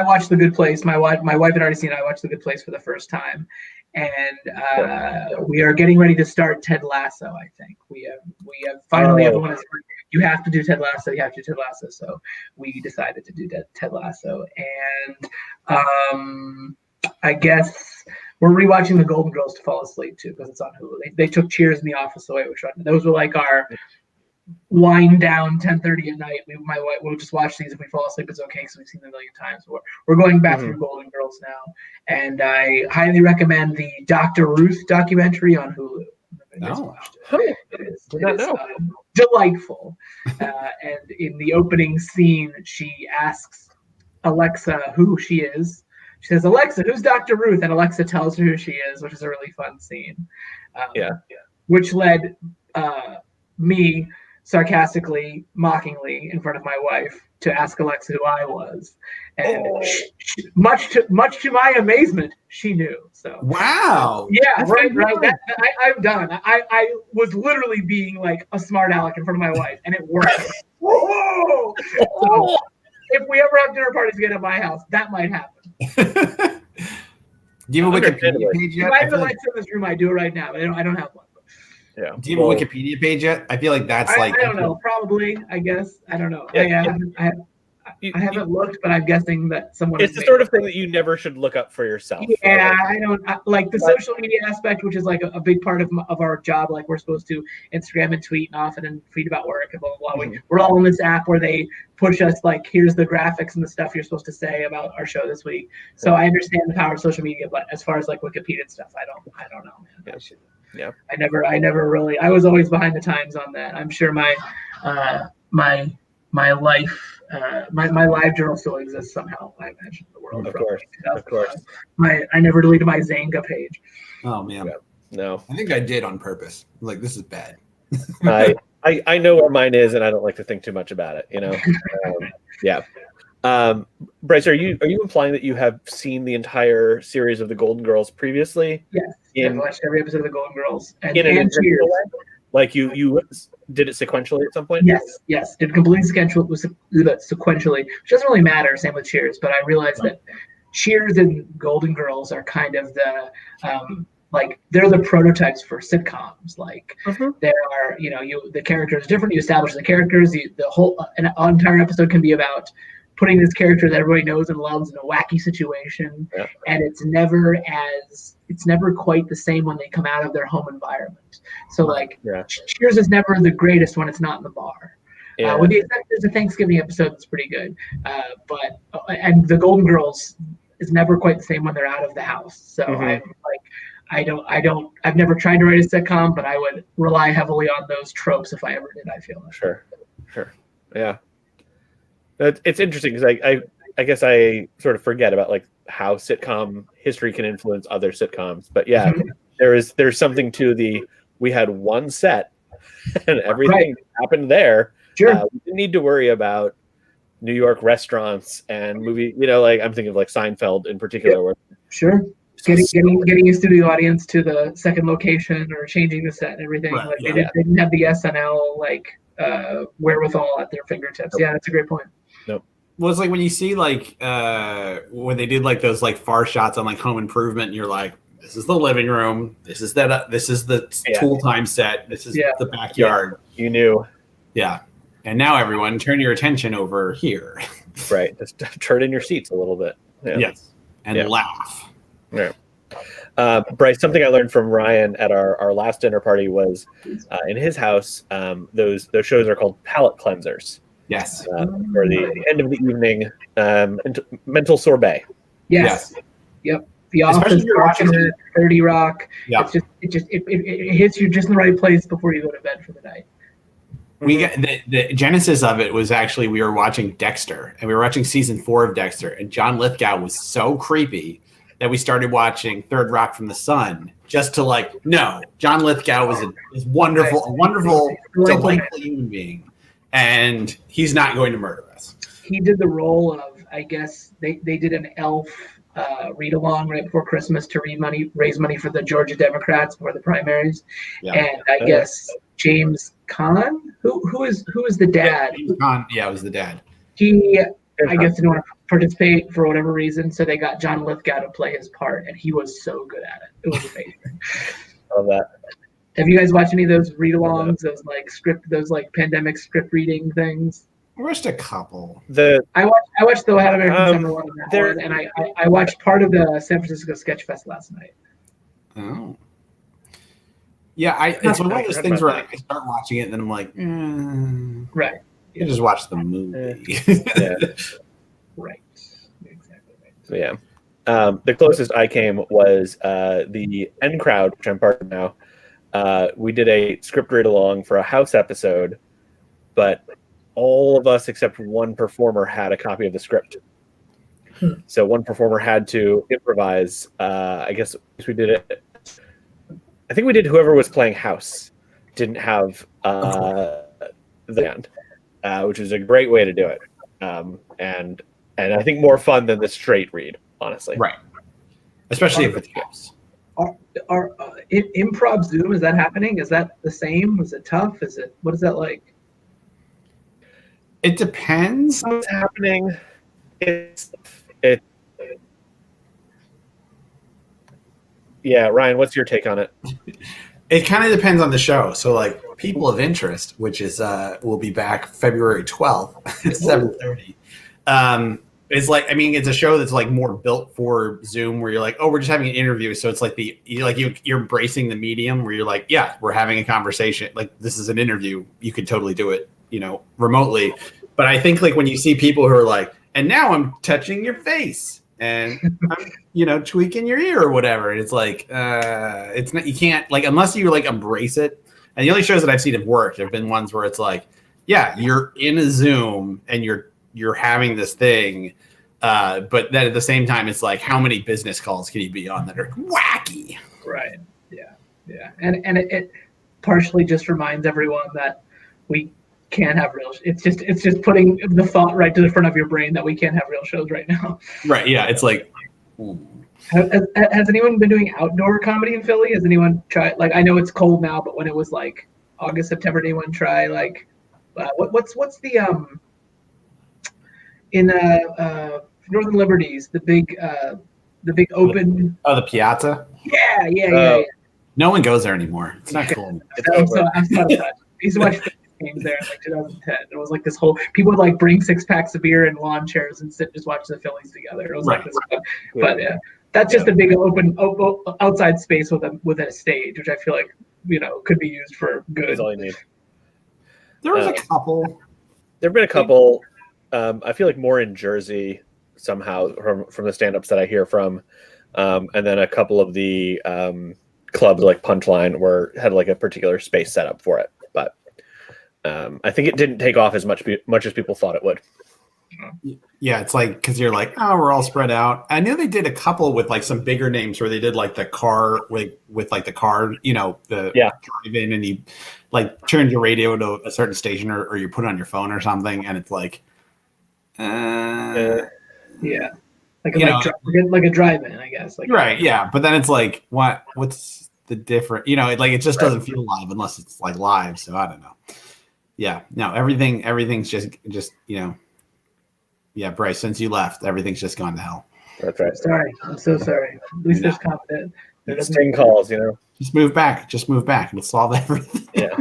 watched The Good Place. My wife had already seen it. I watched The Good Place for the first time. And we are getting ready to start Ted Lasso, I think. We have finally, everyone has heard, you have to do Ted Lasso, you have to do Ted Lasso. So we decided to do Ted Lasso. And I guess we're rewatching The Golden Girls to fall asleep too, because it's on Hulu. They took Cheers and The Office away, those were like our wind down 10:30 at night. My wife will just watch these. If we fall asleep, it's okay because we've seen them a million times. We're going back through Golden Girls now, and I highly recommend the Dr. Ruth documentary on Hulu. It is delightful. And in the opening scene, she asks Alexa who she is. She says, Alexa, who's Dr. Ruth? And Alexa tells her who she is, which is a really fun scene. Which led me sarcastically, mockingly, in front of my wife to ask Alexa who I was. And much to my amazement, she knew. So wow. Yeah, right. I'm done. I was literally being like a smart aleck in front of my wife, and it worked. Whoa! So, if we ever have dinner parties again at my house, that might happen. Do you have a Wikipedia page yet? If I have the lights in this room, I do it right now. But I don't have one. Yeah. Do you have a Wikipedia page yet? I feel like that's I don't know. Probably. I guess. I don't know. I haven't looked, but I'm guessing that someone. It's the sort of thing that you never should look up for yourself. Yeah, I don't like the social media aspect, which is like a big part of our job. Like we're supposed to Instagram and tweet often and tweet about work and blah blah blah. We're all in this app where they push us like, here's the graphics and the stuff you're supposed to say about our show this week. So I understand the power of social media, but as far as like Wikipedia and stuff, I don't know, man. Yeah. I never really. I was always behind the times on that. I'm sure my life. My live journal still exists somehow. I imagine the world. Of course. I never deleted my Zanga page. Oh man, no. I think I did on purpose. Like this is bad. I know where mine is, and I don't like to think too much about it. Bryce, are you implying that you have seen the entire series of the Golden Girls previously? Yes, I've watched every episode of the Golden Girls. And Cheers. Like you did it sequentially at some point? Yes. Did completely sequentially, which doesn't really matter. Same with Cheers, but I realized that Cheers and Golden Girls are kind of the like they're the prototypes for sitcoms. Like there are, the characters different. You establish the characters. The whole an entire episode can be about putting this character that everybody knows and loves in a wacky situation, and it's never quite the same when they come out of their home environment. So Cheers is never the greatest when it's not in the bar. With the exception, there's a Thanksgiving episode that's pretty good, and the Golden Girls is never quite the same when they're out of the house. So I'm like, I've never tried to write a sitcom, but I would rely heavily on those tropes if I ever did. I feel. Sure. Yeah. It's interesting because I guess I sort of forget about like how sitcom history can influence other sitcoms. But yeah, there's something to we had one set and everything happened there. Sure. We didn't need to worry about New York restaurants and movie. Like I'm thinking of like Seinfeld in particular. Where sure. Getting a studio audience to the second location or changing the set and everything. Right, Like they didn't have the SNL wherewithal at their fingertips. Nope. Yeah, that's a great point. Nope. Well, it's like when you see like when they did like those like far shots on like Home Improvement, and you're like, this is the living room, this is the tool time set, this is the backyard. Yeah. You knew. Yeah. And now everyone turn your attention over here. Right. Just turn in your seats a little bit. Yeah. Yes. And laugh. Yeah. Bryce, something I learned from Ryan at our last dinner party was in his house, those shows are called palate cleansers. Yes. For the end of the evening mental sorbet. Yes. Yep. The Office, watching 30 Rock. Yeah. It hits you just in the right place before you go to bed for the night. We got the genesis of it was actually we were watching Dexter, and we were watching season 4 of Dexter, and John Lithgow was so creepy that we started watching Third Rock from the Sun just to John Lithgow is wonderful, a wonderful, delightful human being, and he's not going to murder us. He did the role of, I guess they did an elf read along right before Christmas to raise money for the Georgia Democrats for the primaries, and I guess James Caan, who is the dad? James Caan, it was the dad. He, I guess, didn't want to participate for whatever reason, so they got John Lithgow to play his part, and he was so good at it. It was amazing. Love that. Have you guys watched any of those read-alongs, those pandemic script reading things? I watched a couple. I watched the How American Summer one, and I watched part of the San Francisco Sketch Fest last night. Oh. Yeah, it's one of those things where I start watching it and then I'm like, right. You just watch the movie. Right. Exactly right. So, yeah. The closest I came was the N Crowd, which I'm part of now. We did a script read along for a House episode, but all of us except one performer had a copy of the script. So one performer had to improvise. I guess we did it. I think we did whoever was playing House didn't have the band, which is a great way to do it. And I think more fun than the straight read, honestly. Right. Especially if it's House. Are improv Zoom, is that happening? Is that the same? Is it tough? What is that like? It depends. What's happening? Yeah, Ryan, what's your take on it? It kind of depends on the show. So, like, People of Interest, which is will be back February 12th at 7:30. It's like, it's a show that's like more built for Zoom, where you're like, oh, we're just having an interview. So it's like you're embracing the medium, where you're like, yeah, we're having a conversation. Like, this is an interview. You could totally do it, remotely. But I think like when you see people who are like, and now I'm touching your face and I'm, tweaking your ear or whatever. And it's like, it's not, you can't like, unless you like embrace it. And the only shows that I've seen have worked have been ones where it's like, yeah, you're in a Zoom and you're having this thing. But then at the same time, it's like, how many business calls can you be on that are wacky? Right. Yeah. Yeah. And it partially just reminds everyone that we can't have real. It's just putting the thought right to the front of your brain that we can't have real shows right now. Right. Yeah. It's like, has anyone been doing outdoor comedy in Philly? Has anyone tried? Like, I know it's cold now, but when it was like August, September, did anyone try like what's the in Northern Liberties, the big open. Oh, the Piazza. Yeah. No one goes there anymore. It's not cool. I'm so touched. I used to watch games there in like 2010. It was like this whole people would like bring 6-packs of beer and lawn chairs and sit just watch the Phillies together. It was like this fun. But yeah, that's just a big open outside space with a stage, which I feel like could be used for good. That's all you need. There was a couple. There've been a couple. I feel like more in Jersey somehow from the stand-ups that I hear from. and then a couple of the clubs like Punchline had like a particular space setup for it. But I think it didn't take off as much as people thought it would. Yeah, it's like because you're like, oh, we're all spread out. I know they did a couple with like some bigger names where they did like the car with like the car, the drive in, and you like turn your radio to a certain station or you put it on your phone or something, and it's like, like a drive-in, I guess. Like right, yeah. But then it's like, what's the difference? It just doesn't feel live unless it's like live. So I don't know. Yeah, no, everything's just. Yeah, Bryce, since you left, everything's just gone to hell. That's right. Sorry. I'm so sorry. At least there's confidence. String calls, Just move back. It'll solve everything. Yeah.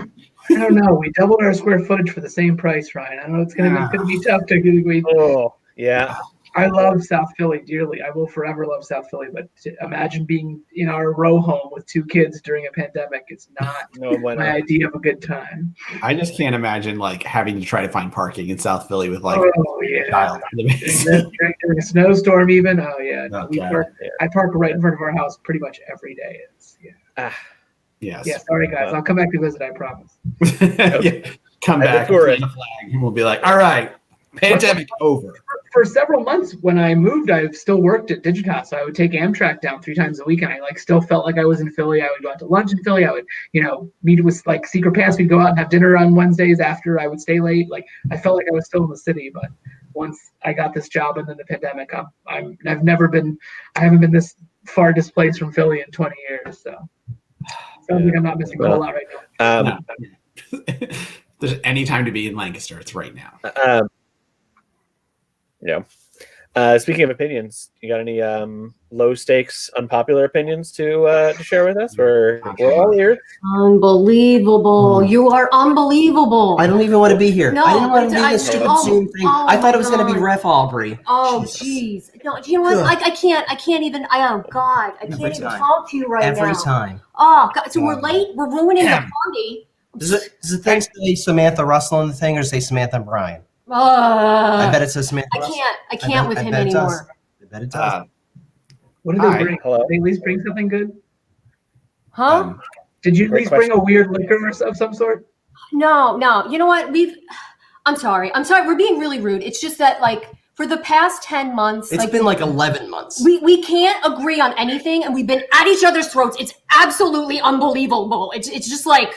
I don't know. We doubled our square footage for the same price, Ryan. I don't know. It's gonna be tough to. Oh, yeah. I love South Philly dearly. I will forever love South Philly, but to imagine being in our row home with 2 kids during a pandemic is not my idea of a good time. I just can't imagine like having to try to find parking in South Philly with like a child. During a snowstorm even. Oh yeah. I park right in front of our house pretty much every day. Yes. Yeah, sorry guys. I'll come back to visit, I promise. Come back and the flag, and we'll be like, all right, pandemic over. For several months when I moved, I still worked at Digitas. So I would take Amtrak down 3 times a week, and I still felt like I was in Philly. I would go out to lunch in Philly. I would, meet with like Secret Pants. We'd go out and have dinner on Wednesdays after I would stay late. Like I felt like I was still in the city. But once I got this job and then the pandemic, I haven't been this far displaced from Philly in 20 years. So sounds like I'm not missing a whole lot right now. If there's any time to be in Lancaster, it's right now. Yeah. Speaking of opinions, you got any low stakes, unpopular opinions to share with us? We're all ears. Unbelievable! You are unbelievable. I don't even want to be here. No, I didn't want to do this stupid Zoom thing. I thought it was going to be Ref Aubrey. Oh, jeez. No, you know what? I can't even. Oh God, I can't even talk to you right now. Every time. Oh God! So we're late. We're ruining the party. Does the thing say Samantha Russell in the thing, or say Samantha and Brian? I bet it says Samantha. I can't with him anymore. I bet it does. What did they bring? Did they at least bring something good? Huh? Did you at least bring a weird liquor of some sort? No. You know what? I'm sorry. We're being really rude. It's just that like for the past 10 months. It's been like 11 months. We can't agree on anything, and we've been at each other's throats. It's absolutely unbelievable. It's just like.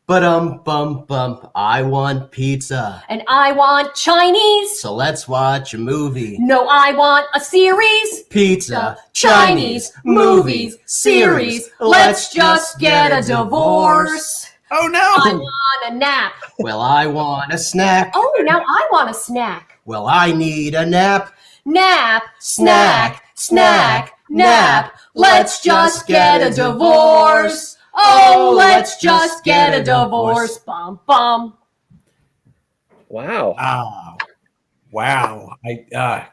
But I want pizza. And I want Chinese. So let's watch a movie. No, I want a series. Pizza, Chinese, movies, series. Let's just get a divorce. Oh no! I want a nap. Well, I want a snack. Oh, now I want a snack. Well, I need a nap. Nap, snack, nap. Let's just get a divorce. Oh, let's just get a divorce. Bum, bum. Wow. Wow.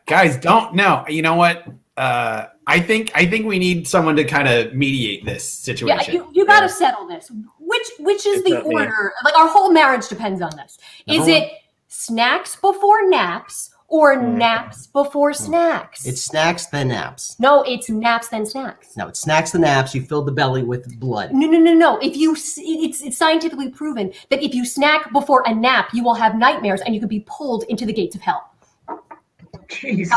Guys, don't know. You know what? I think we need someone to kind of mediate this situation. Yeah, you got to settle this. Which is the order? Like our whole marriage depends on this. Is it snacks before naps? Or naps before snacks. It's snacks, then naps. No, it's naps, then snacks. No, it's snacks, then naps. You fill the belly with blood. No. It's scientifically proven that if you snack before a nap, you will have nightmares and you could be pulled into the gates of hell. Jeez.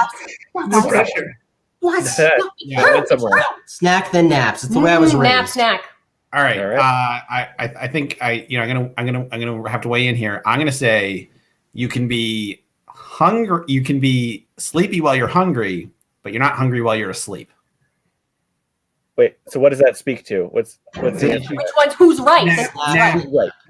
No pressure. What? That's somewhere. Snack, then naps. It's the way I was raised. Nap, snack. All right. I think I'm gonna have to weigh in here. I'm gonna say you can be hungry. You can be sleepy while you're hungry, but you're not hungry while you're asleep. Wait, so what does that speak to? What's the answer? Which one's who's right?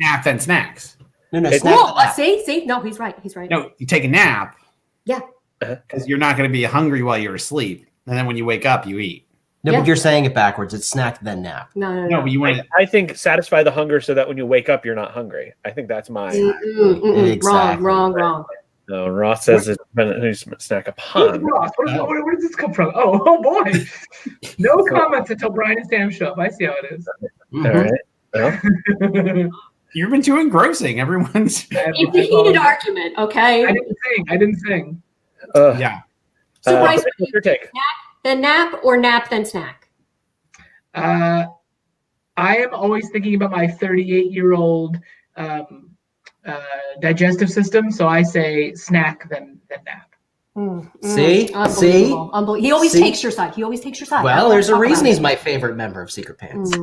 Nap then snacks. No, see? No, he's right. No, you take a nap. Yeah. Because you're not going to be hungry while you're asleep. And then when you wake up, you eat. No, but you're saying it backwards. It's snack, then nap. No. But you want I think satisfy the hunger so that when you wake up, you're not hungry. I think that's my... Exactly. Wrong. No, Ross says it's snack upon. Ross? Where does this come from? Oh boy. No comments until Brian and Sam show up. I see how it is. All right. Well. You've been too engrossing. Everyone's... It's a heated argument, okay? I didn't sing. Yeah. So Bryce, what's your take? Snack, then nap, or nap then snack? I am always thinking about my 38-year-old digestive system, so I say snack then nap. See? Unbelievable. He always See? takes your side. He always takes your side. Well, there's a Talk reason about he's it. my favorite member of Secret Pants.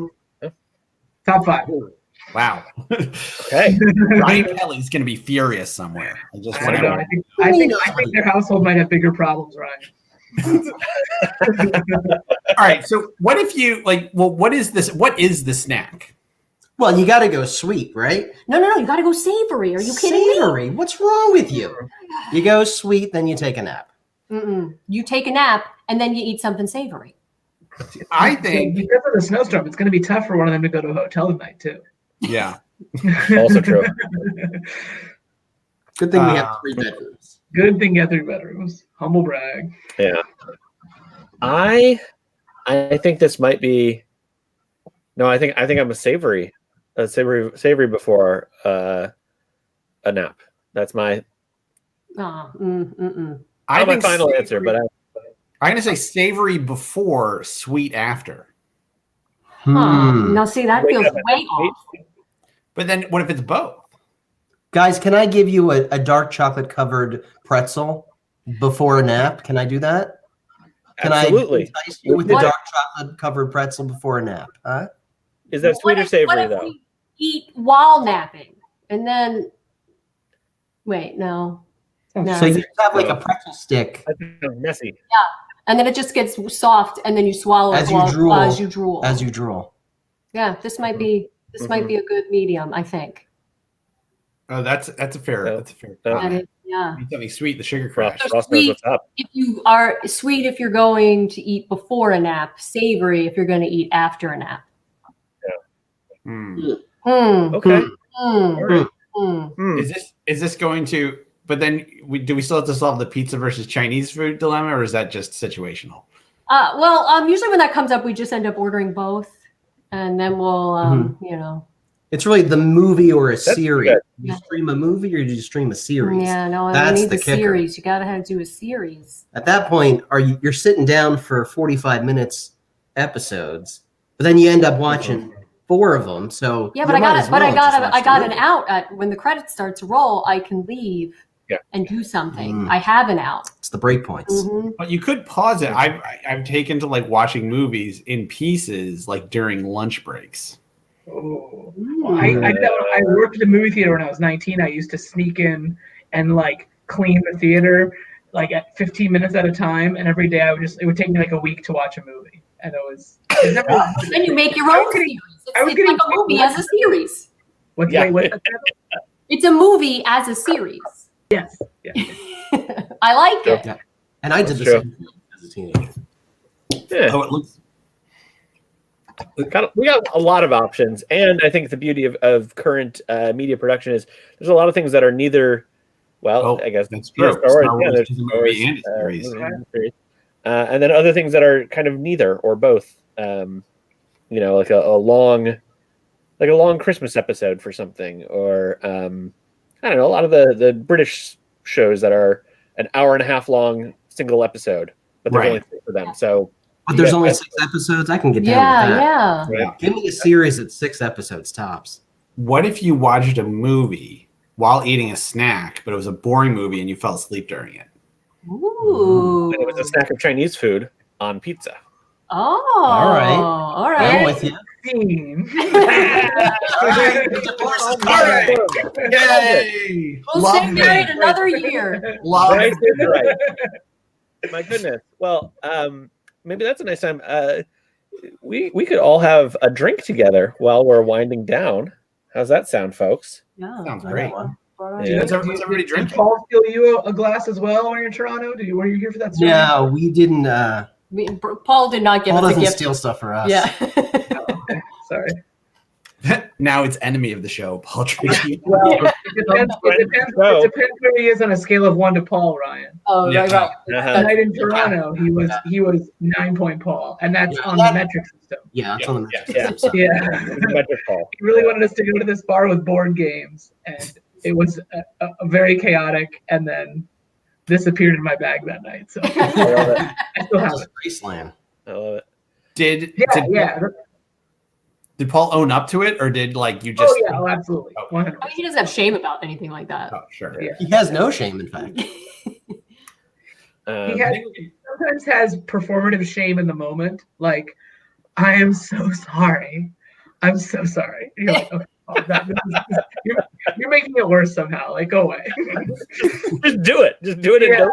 Top 5. Wow. Okay. Ryan Kelly's going to be furious somewhere. I just I want don't know. to. I think their household might have bigger problems, Ryan. All right. So what if you like? Well, what is this? What is the snack? Well, you got to go sweet, right? No. You got to go savory. Are you kidding me? Savory? What's wrong with you? You go sweet, then you take a nap. You take a nap and then you eat something savory. I think because of the snowstorm, it's going to be tough for one of them to go to a hotel tonight too. Yeah. Also true. Good thing we have 3 bedrooms. Good thing you have 3 bedrooms. Humble brag. Yeah. I think this might be. No, I think I'm a savory before a nap. That's my. I My think final savory, answer, but I'm going to say savory before, sweet after. Now, see, that feels way off. But then, what if it's both? Guys, can I give you a dark chocolate covered pretzel before a nap? Can I do that? Can absolutely. I entice you with the dark chocolate covered pretzel before a nap? Huh? Is that sweet or savory though? We eat while napping, and then wait, no. So you have like a pretzel stick That's messy. And then it just gets soft, and then you swallow as it you drool. as you drool. As you drool. Yeah, this might be might be a good medium, I think. Oh, that's a fair. Yeah. That's a fair. Yeah. comment. Yeah. Eat something sweet, the sugar crash. Ross knows what's up. If you are sweet, if you're going to eat before a nap, savory if you're going to eat after a nap. Okay. Is this going to? But then, do we still have to solve the pizza versus Chinese food dilemma, or is that just situational? Usually when that comes up, we just end up ordering both, and then we'll, It's really the movie or a series. good. Do you stream a movie or do you stream a series? Yeah, no, That's we need the the kicker. series. You gotta have to do a series. At that point, you're sitting down for 45 minutes episodes, but then you end up watching 4 of them. So Yeah, but I got an out at when the credits start to roll. I can leave and do something. I have an out. It's the break points. But you could pause it. I've taken to like watching movies in pieces, like during lunch breaks. Oh, I worked at a movie theater when I was 19. I used to sneak in and like clean the theater like at 15 minutes at a time, and every day it would take me like a week to watch a movie, and Then you make your own series. It's like a movie as a series. It's a movie as a series. Yes. I like it. Yeah. And I did the same thing as a teenager. Yeah. Oh, it looks. We got a lot of options, and I think the beauty of current media production is there's a lot of things that are neither. Well, I guess that's true. Star Wars there's is a movie and a series. And then other things that are kind of neither or both. Like a long Christmas episode for something, or I don't know, a lot of the British shows that are an hour and a half long single episode, but there's only 6 of them. So. But there's only 6 episodes. I can get down with that. Yeah. Give me a series at 6 episodes tops. What if you watched a movie while eating a snack, but it was a boring movie and you fell asleep during it? Ooh. And it was a snack of Chinese food on pizza. Oh. All right. I'm with you. All right. Yay! We'll stay married another year. Right. My goodness. Well, maybe that's a nice time. We could all have a drink together while we're winding down. How's that sound, folks? Yeah. Sounds great. Yeah. What's everybody Did drinking? Paul steal you a glass as well when you're in Toronto? Were you here for that story? No, we didn't. Paul did not give Paul us a doesn't gift. steal stuff for us. Yeah. Okay. Sorry. Now it's enemy of the show, Paul Tracy. Well, it depends where he is on a scale of 1 to Paul, Ryan. Oh, Yeah. right. Tonight in Toronto, he was 9-point Paul, and that's on the metric system. Yeah, it's on the metric Yeah. system. Yeah. Metric Paul. He really wanted us to go to this bar with board games, and it was a very chaotic. And then disappeared in my bag that night. So I love it. I still have it. Graceland. I love it. Did Paul own up to it, or did like you just? Oh yeah, absolutely. 100%. I mean, he doesn't have shame about anything like that. Oh, sure. Yeah. He has no shame, in fact. He sometimes has performative shame in the moment. Like, I am so sorry. I'm so sorry. You're like, okay, you're making it worse somehow. Like, go away. Just do it. Just do it. And don't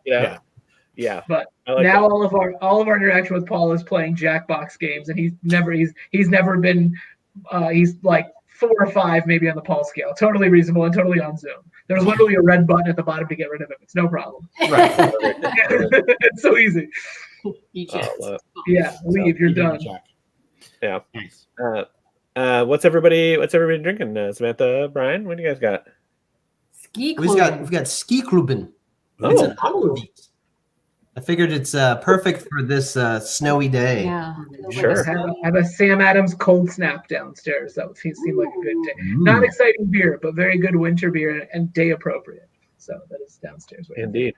Yeah. Yeah. But like now that. all of our interaction with Paul is playing Jackbox games, and he's never been. He's like 4 or 5 maybe on the Paul scale. Totally reasonable and totally on Zoom. There's literally a red button at the bottom to get rid of him. It's no problem. Right. It's so easy. Yeah, leave. You're done. Yeah. Nice. What's everybody drinking? Samantha, Brian, what do you guys got? Ski We've got Ski Kluben. It's an aquavit. I figured it's perfect for this snowy day. Yeah. Sure. I have a Sam Adams cold snap downstairs. That would seem like a good day. Not exciting beer, but very good winter beer and day appropriate. So that is downstairs. Indeed.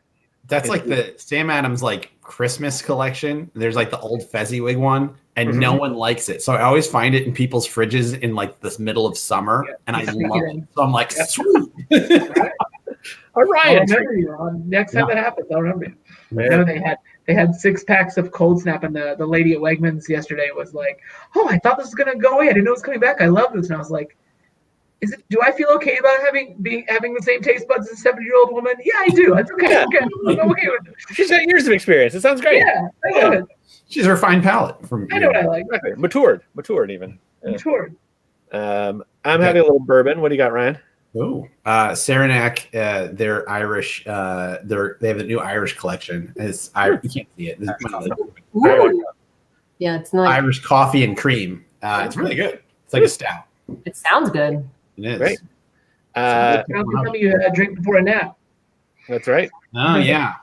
That's like the Sam Adams like Christmas collection. There's like the old Fezziwig one, and no one likes it. So I always find it in people's fridges in like the middle of summer, and I love it. So I'm like, sweet. All right. I'll remember you. Next time that happens, I'll remember you. No, they had 6 packs of Cold Snap, and the lady at Wegmans yesterday was like, "Oh, I thought this was gonna go away. I didn't know it was coming back. I love this." And I was like, do I feel okay about having the same taste buds as a 70-year-old woman? Yeah, I do. It's okay. Yeah. Okay. I'm okay with it. She's got years of experience. It sounds great. Yeah, I love it. She's her fine palate. I know what I like. Matured even. Yeah. Matured. I'm having a little bourbon. What do you got, Ryan? Oh, Saranac, they're Irish. They have a new Irish collection. It's you can't see it. Ooh. Yeah, it's nice. Irish coffee and cream. It's really good. It's like a stout. It sounds good. It is. Great. Tell me you drink before a nap. That's right. Oh yeah.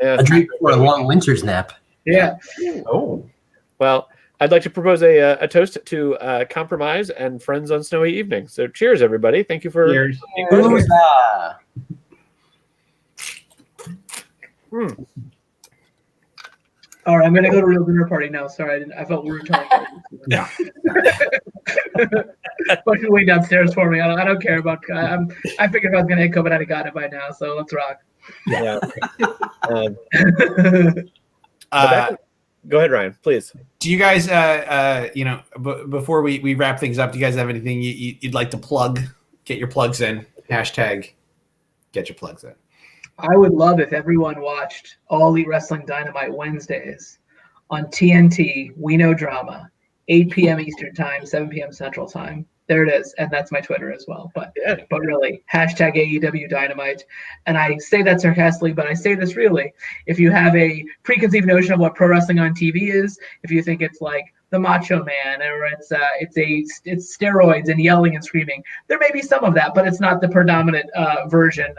A drink for a long winter's nap. Yeah. Oh. Well, I'd like to propose a toast to compromise and friends on snowy evenings. So cheers, everybody. Thank you for Cheers. Huzzah. All right, I'm gonna go to a real dinner party now. Sorry, I felt we were talking. Yeah. Bunch of way downstairs for me. I don't care about. I figured if I was gonna hit COVID, I'd have got it by now. So let's rock. Yeah. Go ahead, Ryan, please. Do you guys, before we wrap things up, do you guys have anything you'd like to plug? Get your plugs in. Hashtag get your plugs in. I would love if everyone watched All Elite Wrestling Dynamite Wednesdays on TNT. We Know Drama, 8 p.m. Eastern Time, 7 p.m. Central Time. There it is, and that's my Twitter as well. But really, hashtag AEW Dynamite. And I say that sarcastically, but I say this really. If you have a preconceived notion of what pro wrestling on TV is, if you think it's like the Macho Man, or it's steroids and yelling and screaming, there may be some of that, but it's not the predominant version.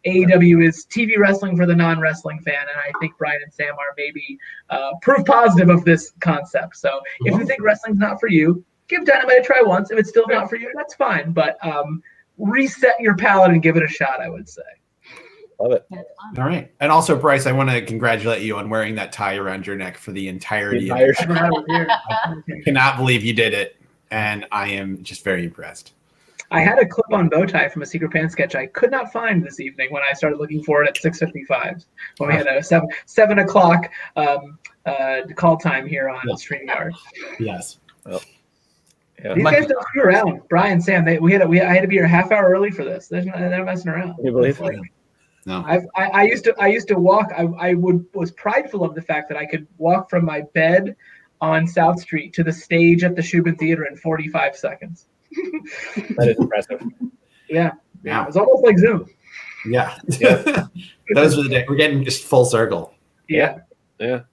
AEW is TV wrestling for the non-wrestling fan, and I think Brian and Sam are maybe proof positive of this concept. So if you think wrestling's not for you, give Dynamite a try once. If it's still not for you, that's fine. But reset your palate and give it a shot, I would say. Love it. All right. And also, Bryce, I want to congratulate you on wearing that tie around your neck for the entirety of it. I cannot believe you did it. And I am just very impressed. I had a clip-on bow tie from a Secret Pan sketch I could not find this evening when I started looking for it at 6:55 when we had a 7 o'clock call time here on StreamYard. Yes. Well, yeah. These guys don't screw around. Brian, Sam, I had to be here a half hour early for this. They're not messing around. Can you believe it? No. I used to walk. I was prideful of the fact that I could walk from my bed on South Street to the stage at the Shubin Theater in 45 seconds. That is impressive. Yeah. It was almost like Zoom. Yeah. Those were the days. We're getting just full circle. Yeah. Sam,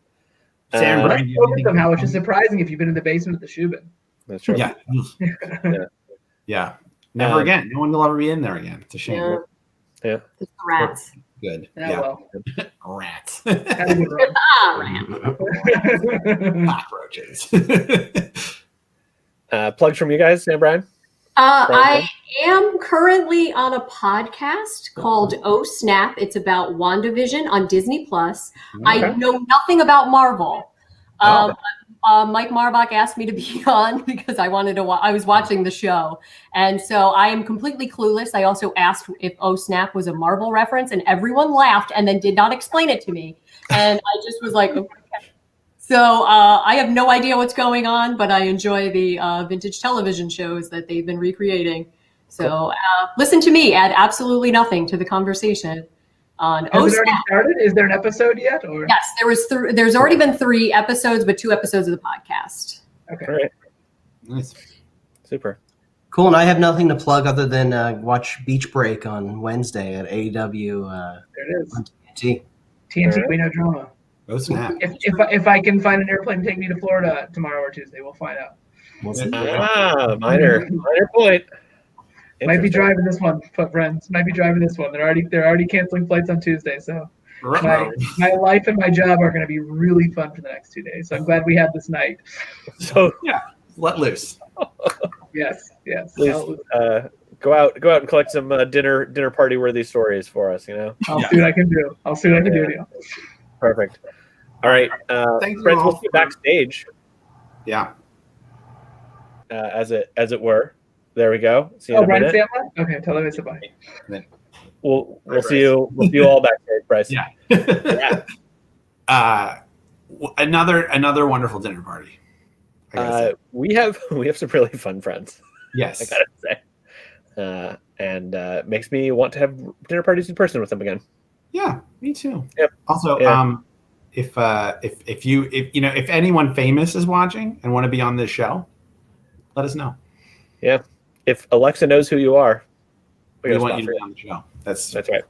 Brian, somehow, which is surprising if you've been in the basement at the Shubin. That's true. Yeah. Never again. No one will ever be in there again. It's a shame. Yeah. It's rats. Good. Well. Rats. Had a good run. Cockroaches. Plugs from you guys, Sam, Brian? I am currently on a podcast called Oh Snap. It's about WandaVision on Disney Plus. I know nothing about Marvel. Mike Marbach asked me to be on because I wanted to. I was watching the show, and so I am completely clueless. I also asked if Oh Snap was a Marvel reference, and everyone laughed and then did not explain it to me. And I just was like, okay. So I have no idea what's going on, but I enjoy the vintage television shows that they've been recreating. So listen to me add absolutely nothing to the conversation on Has it already started? Is there an episode yet? Or? Yes, there's already been 3 episodes, but 2 episodes of the podcast. Okay. All right. Nice. Super. Cool. And I have nothing to plug other than watch Beach Break on Wednesday at AEW. There it is. On TNT. TNT We Know Drama. Oh snap! If I can find an airplane to take me to Florida tomorrow or Tuesday, we'll find out. We'll see. Minor point. Might be driving this one, friends. Might be driving this one. They're already canceling flights on Tuesday, so my life and my job are going to be really fun for the next 2 days. So I'm glad we had this night. So yeah, let loose. Yes. Please, go out and collect some dinner party worthy stories for us. I'll see what I can do. Neil. Perfect. All right, Thanks friends. all We'll see backstage. Yeah. As it were. There we go. See you in a Brian minute. Sandler? Okay, tell them it's a bye. We'll see you. We'll see you all backstage, Bryce. Yeah. Yeah. Another wonderful dinner party. We have some really fun friends. Yes. I gotta say, and makes me want to have dinner parties in person with them again. Yeah, me too. Yep. Also, if anyone famous is watching and want to be on this show, let us know. Yeah. If Alexa knows who you are, We want you to be on the show. That's right.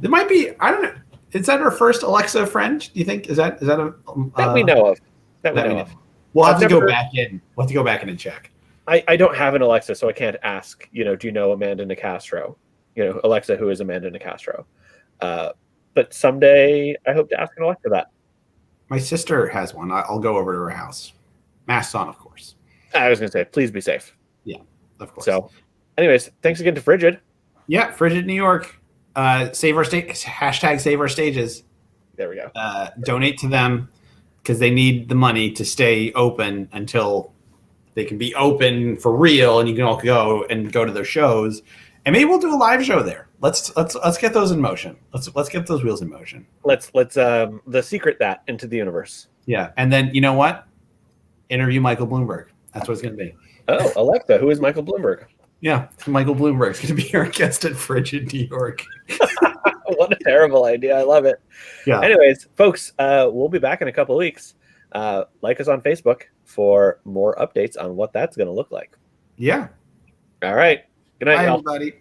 It might be. I don't know. Is that our first Alexa friend? Do you think is that a that we know of? That we know of. We'll have to go back in. We'll have to go back in and check. I don't have an Alexa, so I can't ask. Do you know Amanda Nicastro? Alexa, who is Amanda Nicastro? But someday I hope to ask an Alexa that. My sister has one. I'll go over to her house. Masks on, of course. I was going to say, please be safe. Yeah, of course. So, anyways, thanks again to Frigid. Yeah, Frigid New York. Save our state. Hashtag save our stages. There we go. Donate to them because they need the money to stay open until they can be open for real, and you can all go to their shows. And maybe we'll do a live show there. Let's get those in motion. Let's get those wheels in motion. Let's the secret that into the universe. Yeah, and then you know what? Interview Michael Bloomberg. That's what it's going to be. Oh, Alexa, who is Michael Bloomberg? Yeah, Michael Bloomberg's going to be our guest at Frigid New York. What a terrible idea. I love it. Yeah. Anyways, folks, we'll be back in a couple of weeks. Like us on Facebook for more updates on what that's going to look like. Yeah. All right. Good night, Bye, y'all. everybody.